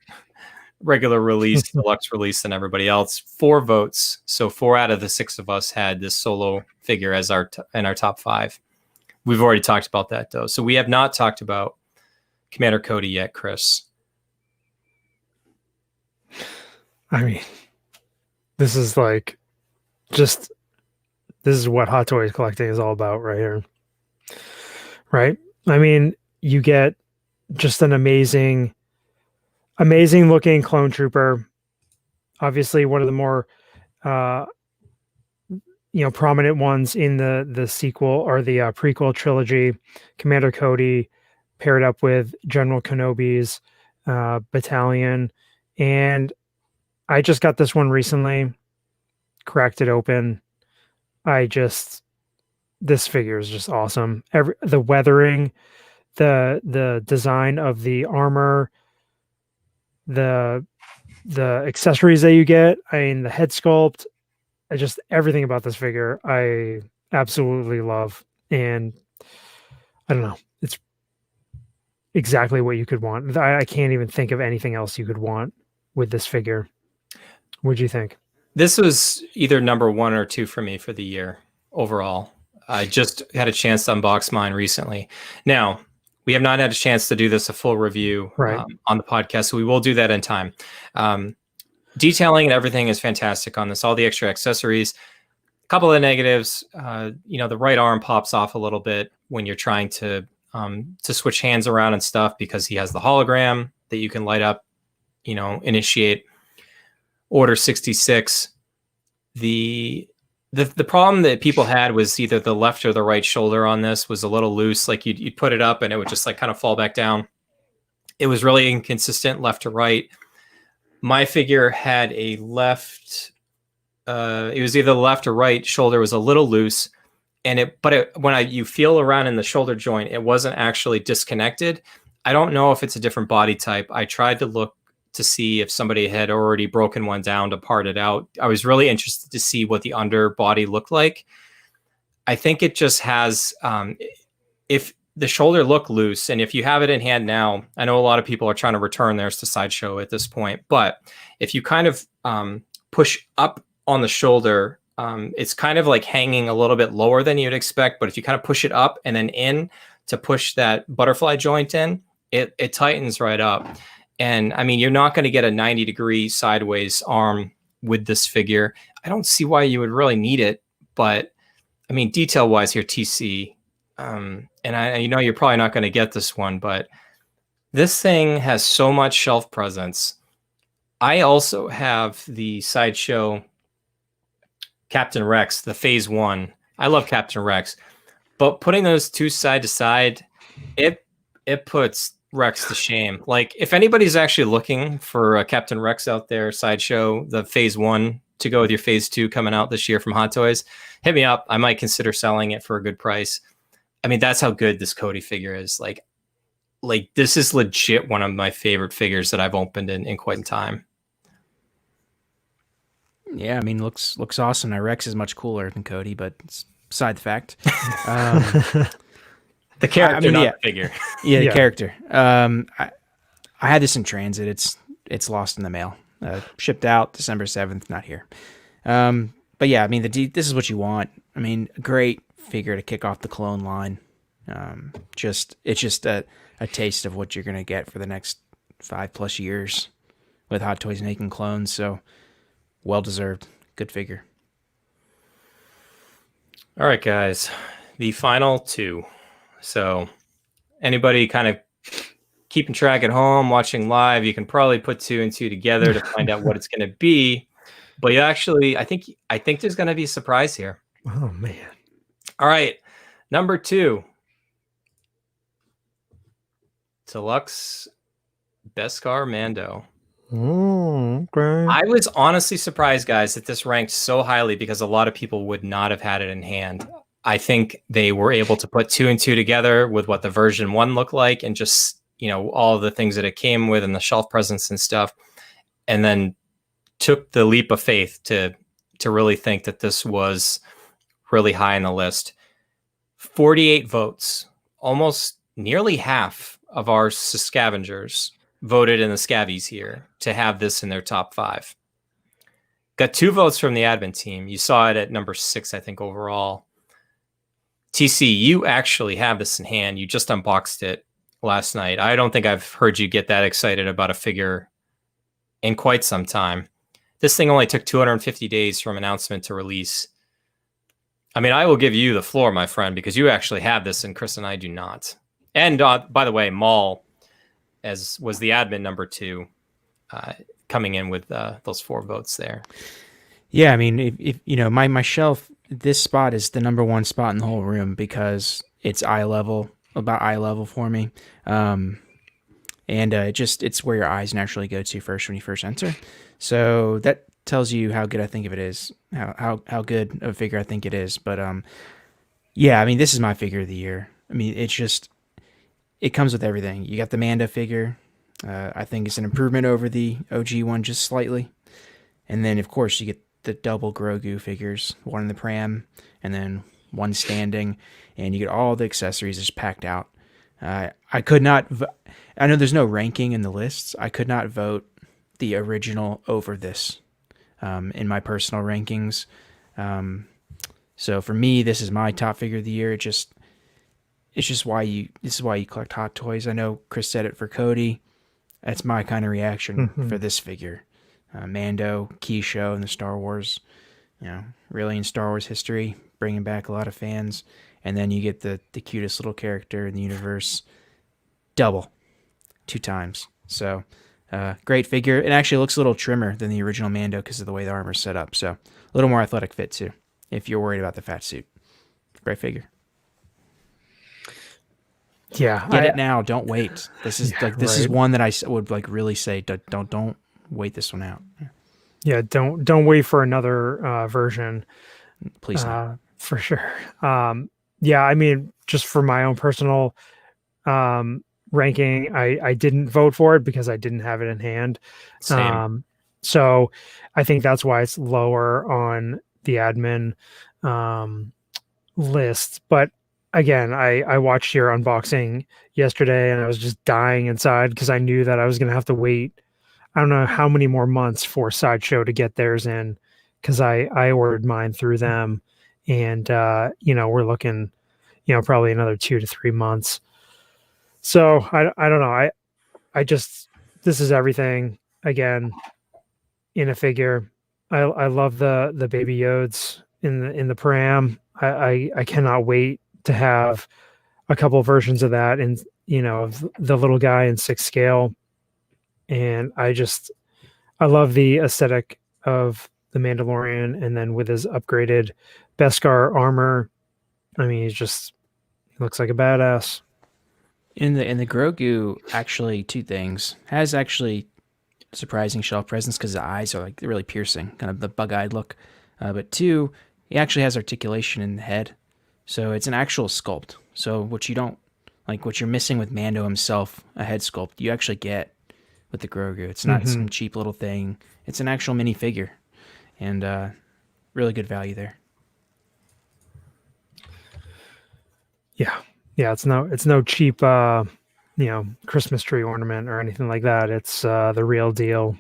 regular release, deluxe release than everybody else. 4 votes. So 4 out of the 6 of us had this solo figure as in our top 5. We've already talked about that, though. So we have not talked about Commander Cody yet, Chris. I mean, this is what Hot Toys collecting is all about right here. Right? I mean, you get just an amazing looking clone trooper. Obviously one of the more prominent ones in the sequel or the prequel trilogy. Commander Cody paired up with General Kenobi's battalion. And I just got this one recently, cracked it open. This figure is just awesome. The weathering, the design of the armor, the accessories that you get, the head sculpt, everything about this figure I absolutely love. And I don't know, it's exactly what you could want. I can't even think of anything else you could want with this figure. What'd you think? This was either number 1 or 2 for me for the year overall. I just had a chance to unbox mine recently. Now, we have not had a chance to do a full review on the podcast, so we will do that in time. Detailing and everything is fantastic on this. All the extra accessories. A couple of negatives. The right arm pops off a little bit when you're trying to switch hands around and stuff because he has the hologram that you can light up, initiate Order 66. The problem that people had was either the left or the right shoulder on this was a little loose. Like you'd put it up and it would just kind of fall back down. It was really inconsistent left to right. My figure had a left. It was either the left or right shoulder was a little loose, when you feel around in the shoulder joint, it wasn't actually disconnected. I don't know if it's a different body type. I tried to look to see if somebody had already broken one down to part it out. I was really interested to see what the underbody looked like. I think it just has, if the shoulder looked loose, and if you have it in hand now, I know a lot of people are trying to return theirs to Sideshow at this point, but if you kind of push up on the shoulder, it's kind of like hanging a little bit lower than you'd expect, but if you kind of push it up and then in to push that butterfly joint in, it tightens right up. And you're not going to get a 90-degree sideways arm with this figure. I don't see why you would really need it, but detail wise here, TC, and you're probably not going to get this one, but this thing has so much shelf presence. I also have the Sideshow Captain Rex, the Phase 1. I love Captain Rex, but putting those two side to side, it puts Rex to shame. Like, if anybody's actually looking for a Captain Rex out there, Sideshow, the Phase 1 to go with your Phase 2 coming out this year from Hot Toys, hit me up. I might consider selling it for a good price. I mean, that's how good this Cody figure is. Like this is legit one of my favorite figures that I've opened in quite some time. Yeah, I mean, looks awesome. Now, Rex is much cooler than Cody, but it's beside the fact. The character, not the figure. Yeah, the character. I had this in transit. It's lost in the mail. Shipped out December 7th, not here. But yeah, I mean, this is what you want. I mean, a great figure to kick off the clone line. It's just a taste of what you're going to get for the next 5+ years with Hot Toys making clones. So well deserved. Good figure. All right, guys, the final 2. So anybody kind of keeping track at home, watching live, you can probably put 2 and 2 together to find out what it's going to be. But you actually, I think there's going to be a surprise here. Oh, man. All right. Number 2. Deluxe Beskar Mando. Okay. I was honestly surprised, guys, that this ranked so highly because a lot of people would not have had it in hand. I think they were able to put 2 and 2 together with what the version 1 looked like and just, all the things that it came with and the shelf presence and stuff. And then took the leap of faith to really think that this was really high on the list. 48 votes, almost nearly half of our Scavengers voted in the Scavies here to have this in their top 5. Got 2 votes from the admin team. You saw it at number 6, I think, overall. TC, you actually have this in hand. You just unboxed it last night. I don't think I've heard you get that excited about a figure in quite some time. This thing only took 250 days from announcement to release. I mean, I will give you the floor, my friend, because you actually have this and Chris and I do not. And by the way, Maul was the admin number 2, coming in with those 4 votes there. Yeah, I mean, if my shelf, this spot is the number 1 spot in the whole room because it's about eye level for me. And it's where your eyes naturally go to first when you first enter. So that tells you how good I think of it is, how good of a figure I think it is. But yeah, I mean, this is my figure of the year. I mean, it comes with everything. You got the Mando figure. I think it's an improvement over the OG one just slightly. And then, of course, you get the double Grogu figures, one in the pram and then one standing. And you get all the accessories just packed out. I could not... I know there's no ranking in the lists. I could not vote the original over this in my personal rankings. So for me, this is my top figure of the year. This is why you collect Hot Toys. I know Chris said it for Cody. That's my kind of reaction for this figure. Mando, key show in the Star Wars, really in Star Wars history, bringing back a lot of fans. And then you get the cutest little character in the universe, double, 2 times. So great figure. It actually looks a little trimmer than the original Mando because of the way the armor's set up. So a little more athletic fit too, if you're worried about the fat suit. Great figure. Yeah, get it now. Don't wait. This is this is one that I would really say don't wait this one out. Yeah, don't wait for another version. Please not. For sure. Yeah, I mean, just for my own personal ranking, I didn't vote for it because I didn't have it in hand. Same. So I think that's why it's lower on the admin list. But again, I watched your unboxing yesterday and I was just dying inside because I knew that I was going to have to wait. I don't know how many more months for Sideshow to get theirs in because I ordered mine through them. And, we're looking, probably another 2 to 3 months. So I don't know. This is everything again in a figure. I love the baby Yodes in the pram. I cannot wait to have a couple of versions of that and, of the little guy in 6 scale. And I love the aesthetic of the Mandalorian, and then with his upgraded Beskar armor, I mean, he looks like a badass. In the Grogu, actually, two things. Has actually surprising shelf presence because the eyes are like really piercing, kind of the bug-eyed look. But two, he actually has articulation in the head, so it's an actual sculpt. So what you don't like, what you're missing with Mando himself, a head sculpt, you actually get with the Grogu. It's not some cheap little thing. It's an actual mini figure, and really good value there. Yeah. It's no cheap, Christmas tree ornament or anything like that. It's the real deal.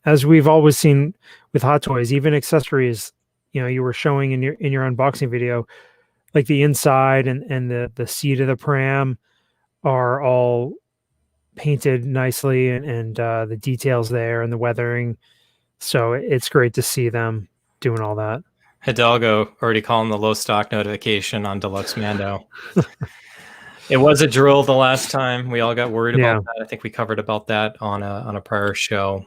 As we've always seen with Hot Toys, even accessories, you were showing in your unboxing video, like the inside and the seat of the pram are all painted nicely, and the details there and the weathering. So it's great to see them doing all that. Hidalgo already calling the low stock notification on Deluxe Mando. It was a drill the last time. We all got worried about that. I think we covered about that on a prior show.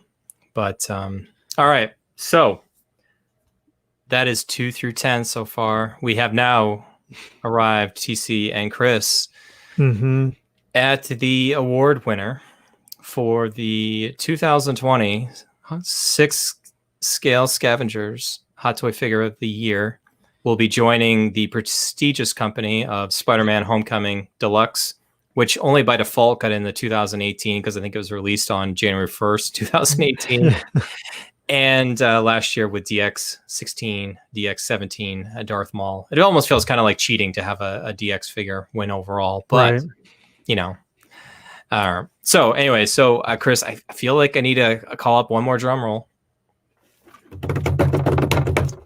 But all right. So that is 2 through 10 so far. We have now arrived, TC and Chris, at the award winner for the 2020 6 Scale Scavengers Hot Toy Figure of the Year. Will be joining the prestigious company of Spider-Man Homecoming Deluxe, which only by default got in the 2018 because I think it was released on January 1st, 2018. And last year with DX16, DX17, Darth Maul. It almost feels kind of like cheating to have a DX figure win overall, but so anyway, Chris, I feel like I need to call up one more drum roll.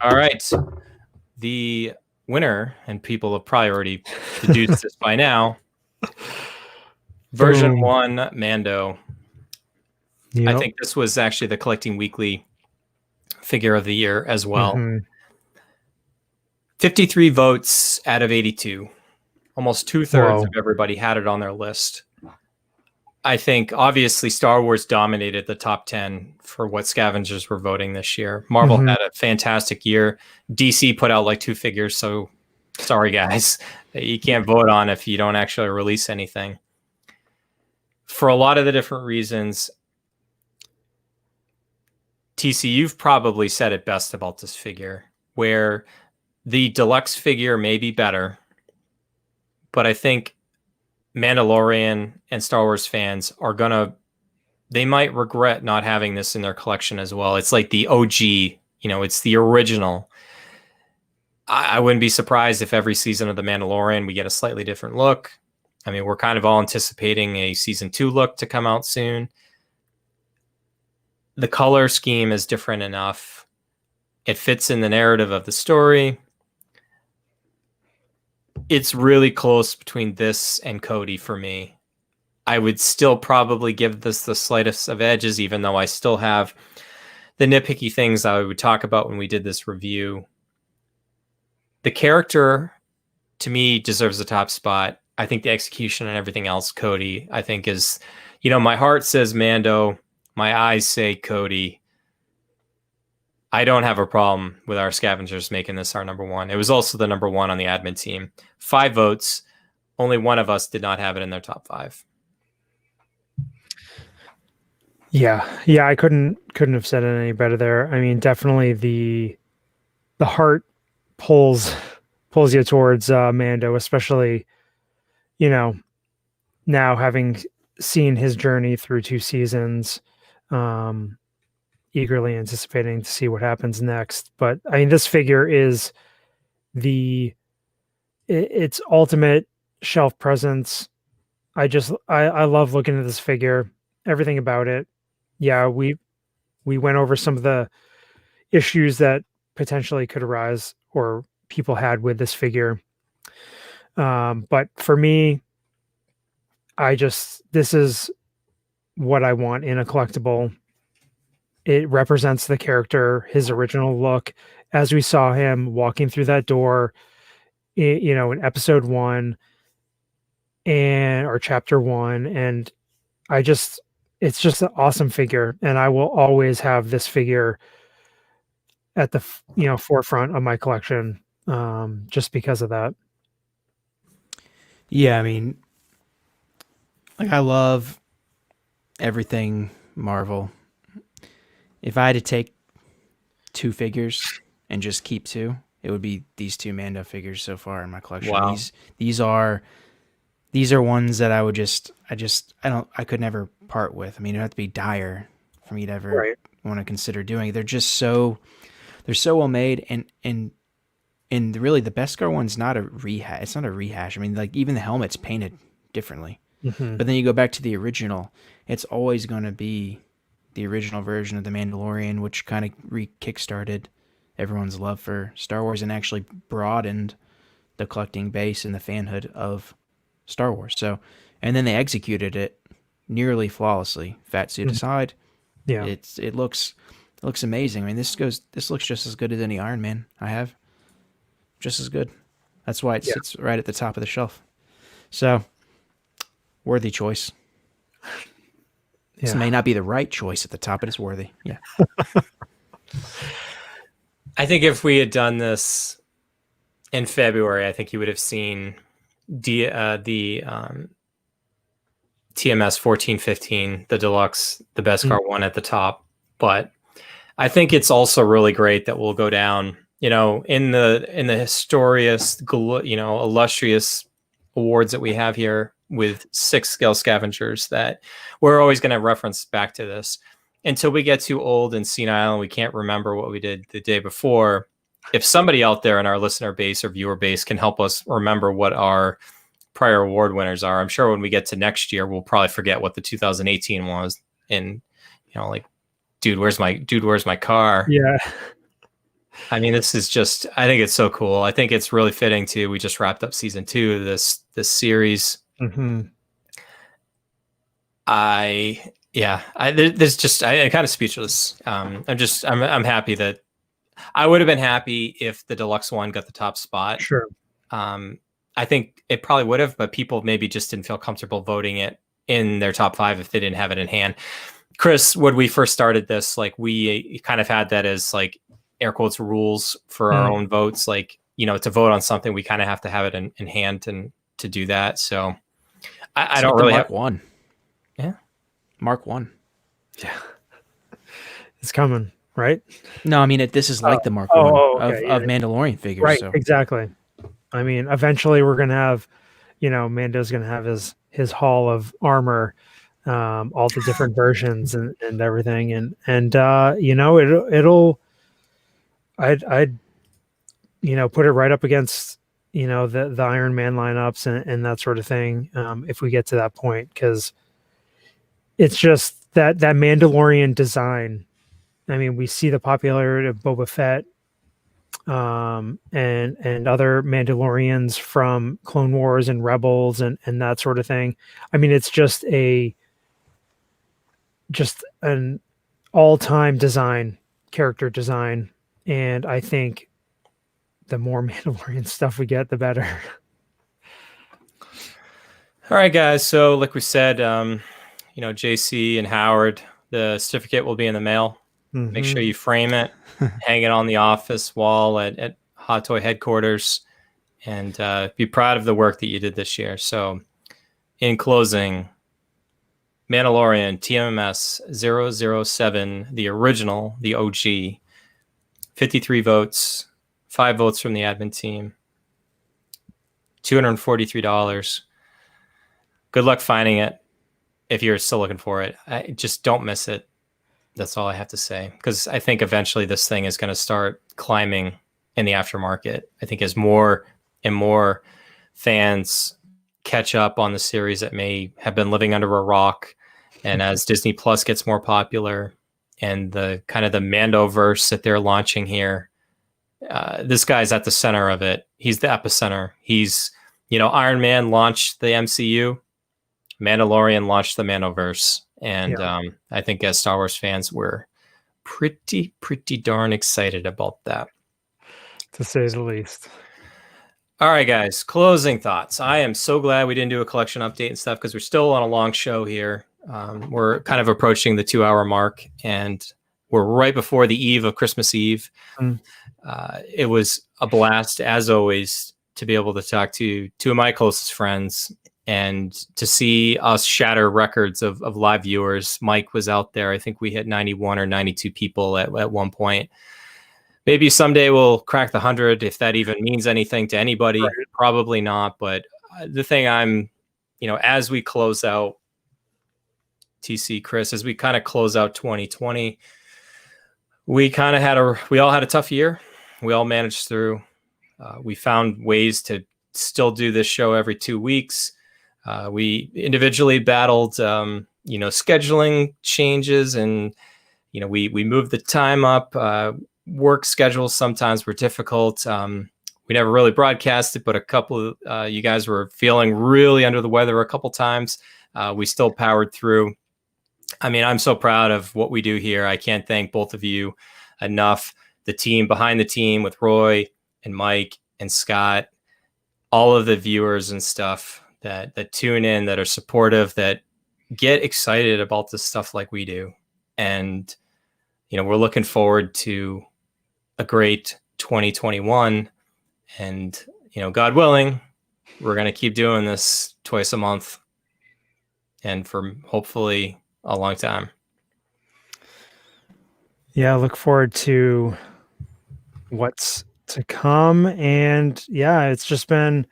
All right. The winner, and people have probably already deduced this by now, version 1 Mando. Yep. I think this was actually the Collecting Weekly Figure of the Year as well. 53 votes out of 82. Almost 2/3 of everybody had it on their list. I think obviously Star Wars dominated the top 10 for what scavengers were voting this year. Marvel had a fantastic year. DC put out like 2 figures, so sorry guys. You can't vote on if you don't actually release anything. For a lot of the different reasons, TC, you've probably said it best about this figure, where the deluxe figure may be better, but I think Mandalorian and Star Wars fans they might regret not having this in their collection as well. It's like the OG, it's the original. I wouldn't be surprised if every season of The Mandalorian we get a slightly different look. I mean, we're kind of all anticipating a season 2 look to come out soon. The color scheme is different enough. It fits in the narrative of the story. It's really close between this and Cody for me. I would still probably give this the slightest of edges, even though I still have the nitpicky things I would talk about when we did this review. The character, to me, deserves the top spot. I think the execution and everything else, Cody, I think is, my heart says Mando, my eyes say Cody. I don't have a problem with our scavengers making this our number 1. It was also the number 1 on the admin team. 5 votes. Only one of us did not have it in their top 5. Yeah. I couldn't have said it any better there. I mean, definitely the heart pulls you towards Mando, especially, now having seen his journey through 2 seasons. Eagerly anticipating to see what happens next. But I mean, this figure is its ultimate shelf presence. I love looking at this figure, everything about it. Yeah, we went over some of the issues that potentially could arise or people had with this figure. But for me, this is what I want in a collectible. It represents the character, his original look, as we saw him walking through that door, in episode 1 or chapter 1. And it's just an awesome figure. And I will always have this figure at the, forefront of my collection, just because of that. Yeah. I mean, Like, I love everything Marvel. If I had to take 2 figures and just keep 2, it would be these 2 Mando figures so far in my collection. Wow. These are ones that I could never part with. I mean, it'd have to be dire for me to ever want to consider doing it. They're so well made, and really the Beskar one's not a rehash. It's not a rehash. I mean, like, even the helmet's painted differently. But then you go back to the original, it's always going to be the original version of the Mandalorian, which kind of kickstarted everyone's love for Star Wars and actually broadened the collecting base and the fanhood of Star Wars. So, and then they executed it nearly flawlessly. Fat suit aside, it looks amazing. I mean, this looks just as good as any Iron Man I have. Just as good. That's why it sits right at the top of the shelf. So, worthy choice. This may not be the right choice at the top, but it's worthy. Yeah. I think if we had done this in February, I think you would have seen the TMS 1415, the deluxe, the Beskar one at the top. But I think it's also really great that we'll go down, in the historious, illustrious awards that we have here with 6 scale scavengers, that we're always going to reference back to this until we get too old and senile and we can't remember what we did the day before. If somebody out there in our listener base or viewer base can help us remember what our prior award winners are, I'm sure when we get to next year, we'll probably forget what the 2018 was. And, dude, where's my car? Yeah. I mean, this is just, I think it's so cool. I think it's really fitting too. We just wrapped up season 2 of this series. Mm-hmm. I'm kind of speechless. I'm happy that I would have been happy if the deluxe one got the top spot. Sure. I think it probably would have, but people maybe just didn't feel comfortable voting it in their top 5 if they didn't have it in hand. Chris, when we first started this, like, we kind of had that as, like, air quotes rules for our own votes. Like, to vote on something, we kind of have to have it in hand and to do that. So I don't really Mark have 1. Yeah. Mark 1. Yeah. It's coming, right? No, I mean, this is like the Mark 1 of Mandalorian figures. Right, so. Exactly. I mean, eventually we're going to have, Mando's going to have his hall of armor, all the different versions and everything. And I'd put it right up against, the Iron Man lineups and that sort of thing. If we get to that point, because it's just that Mandalorian design. I mean, we see the popularity of Boba Fett, and other Mandalorians from Clone Wars and Rebels and that sort of thing. I mean, it's just an all-time character design. And I think the more Mandalorian stuff we get, the better. All right, guys. So like we said, JC and Howard, the certificate will be in the mail. Mm-hmm. Make sure you frame it, hang it on the office wall at Hot Toy headquarters, and be proud of the work that you did this year. So in closing, Mandalorian TMS 007, the original, the OG, 53 votes, 5 votes from the admin team, $243. Good luck finding it if you're still looking for it. Just don't miss it. That's all I have to say, because I think eventually this thing is going to start climbing in the aftermarket. I think as more and more fans catch up on the series that may have been living under a rock, and as Disney Plus gets more popular and the kind of the Mandoverse that they're launching here, this guy's at the center of it. He's the epicenter. He's, Iron Man launched the MCU, Mandalorian launched the Mandoverse. And I think as Star Wars fans, we're pretty darn excited about that, to say the least. All right, guys, closing thoughts. I am so glad we didn't do a collection update and stuff, because we're still on a long show here. We're kind of approaching the 2-hour mark, and we're right before the eve of Christmas Eve. It was a blast, as always, to be able to talk to 2 of my closest friends and to see us shatter records of live viewers. Mike was out there. I think we hit 91 or 92 people at one point. Maybe someday we'll crack the 100, if that even means anything to anybody. Right. Probably not. But the thing I'm, as we close out TC, Chris, as we kind of close out 2020, we all had a tough year. We all managed through. We found ways to still do this show every 2 weeks. We individually battled, scheduling changes, and, we moved the time up. Work schedules sometimes were difficult. We never really broadcasted, but a couple of you guys were feeling really under the weather a couple times. We still powered through. I mean, I'm so proud of what we do here. I can't thank both of you enough. The team behind the team with Roy and Mike and Scott, all of the viewers and stuff that tune in, that are supportive, that get excited about this stuff like we do. And, we're looking forward to a great 2021. And, God willing, we're going to keep doing this twice a month and for hopefully a long time. Yeah, I look forward to what's to come. And yeah, it's just been,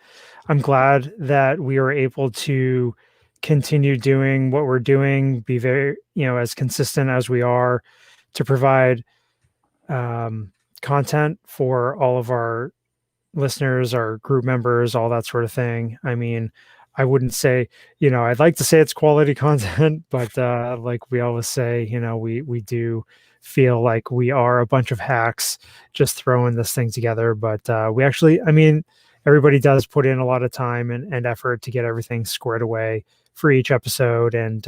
I'm glad that we are able to continue doing what we're doing, be very, as consistent as we are, to provide content for all of our listeners, our group members, all that sort of thing. I mean, I wouldn't say, I'd like to say it's quality content, but like we always say, we do feel like we are a bunch of hacks just throwing this thing together. But we actually, everybody does put in a lot of time and effort to get everything squared away for each episode. And,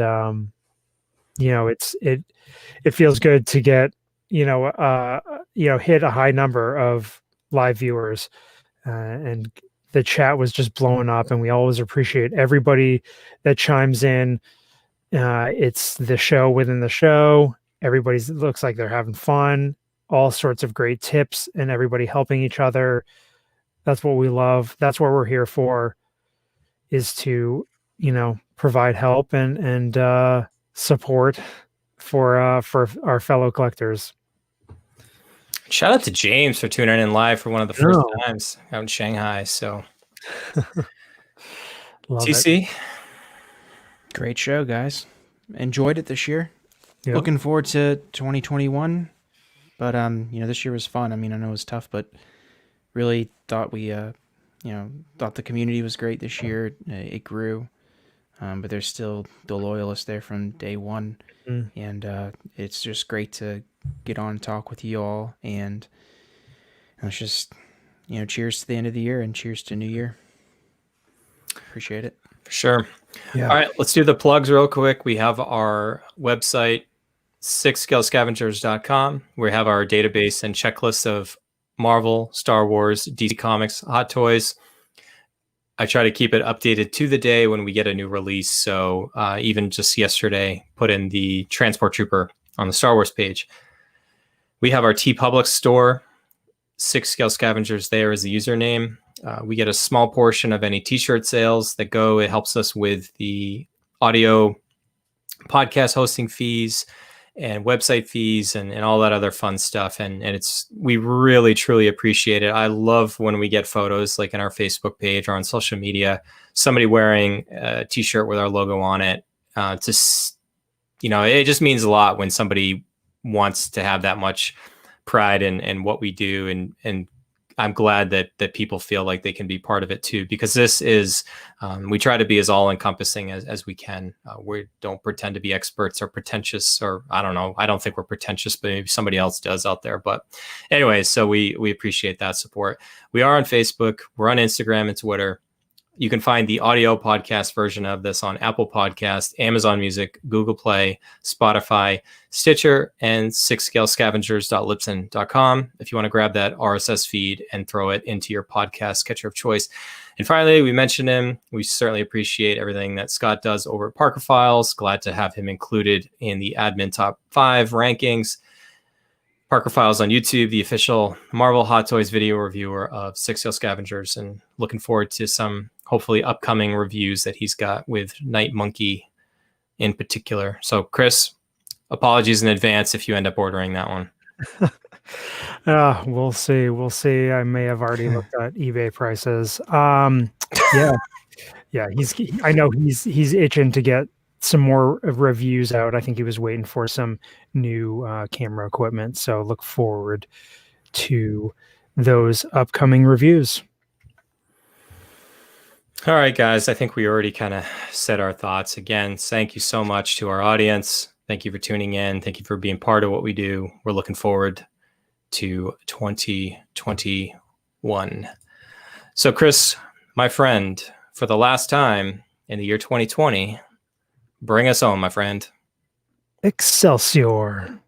it feels good to get, hit a high number of live viewers, and the chat was just blowing up, and we always appreciate everybody that chimes in. It's the show within the show. Everybody looks like they're having fun, all sorts of great tips, and everybody helping each other. That's what we love. That's what we're here for, is to, provide help and support for our fellow collectors. Shout out to James for tuning in live for one of the first times out in Shanghai. So TC, it. Great show, guys. Enjoyed it this year. Yep. Looking forward to 2021. But this year was fun. I know it was tough, but really thought we thought the community was great this year. It grew. But there's still the loyalists there from day one. And it's just great to get on and talk with you all. And it's just, cheers to the end of the year and cheers to New Year. Appreciate it. For sure. Yeah. All right, let's do the plugs real quick. We have our website, sixscalescavengers.com. We have our database and checklist of Marvel, Star Wars, DC Comics, Hot Toys. I try to keep it updated to the day when we get a new release. So even just yesterday, put in the Transport Trooper on the Star Wars page. We have our TeePublic store. 6 Scale Scavengers there is the username. We get a small portion of any t-shirt sales that go. It helps us with the audio podcast hosting fees and website fees and all that other fun stuff. And we really, truly appreciate it. I love when we get photos like in our Facebook page or on social media, somebody wearing a t-shirt with our logo on it. It just means a lot when somebody wants to have that much pride in what we do. And I'm glad that people feel like they can be part of it too, because this is, we try to be as all encompassing as we can. We don't pretend to be experts or pretentious, or I don't know. I don't think we're pretentious, but maybe somebody else does out there. But anyway, so we appreciate that support. We are on Facebook. We're on Instagram and Twitter. You can find the audio podcast version of this on Apple Podcast, Amazon Music, Google Play, Spotify, Stitcher, and 6scalescavengers.libsyn.com if you want to grab that RSS feed and throw it into your podcast catcher of choice. And finally, we mentioned him. We certainly appreciate everything that Scott does over at Parker Files. Glad to have him included in the admin top 5 rankings. Parker Files on YouTube, the official Marvel Hot Toys video reviewer of 6 Scale Scavengers, and looking forward to some hopefully upcoming reviews that he's got with Night Monkey in particular. So Chris, apologies in advance if you end up ordering that one. We'll see. We'll see. I may have already looked at eBay prices. Yeah. I know he's itching to get some more reviews out. I think he was waiting for some new camera equipment. So look forward to those upcoming reviews. All right, guys. I think we already kind of said our thoughts. Again, thank you so much to our audience. Thank you for tuning in. Thank you for being part of what we do. We're looking forward to 2021. So, Chris, my friend, for the last time in the year 2020, bring us home, my friend. Excelsior.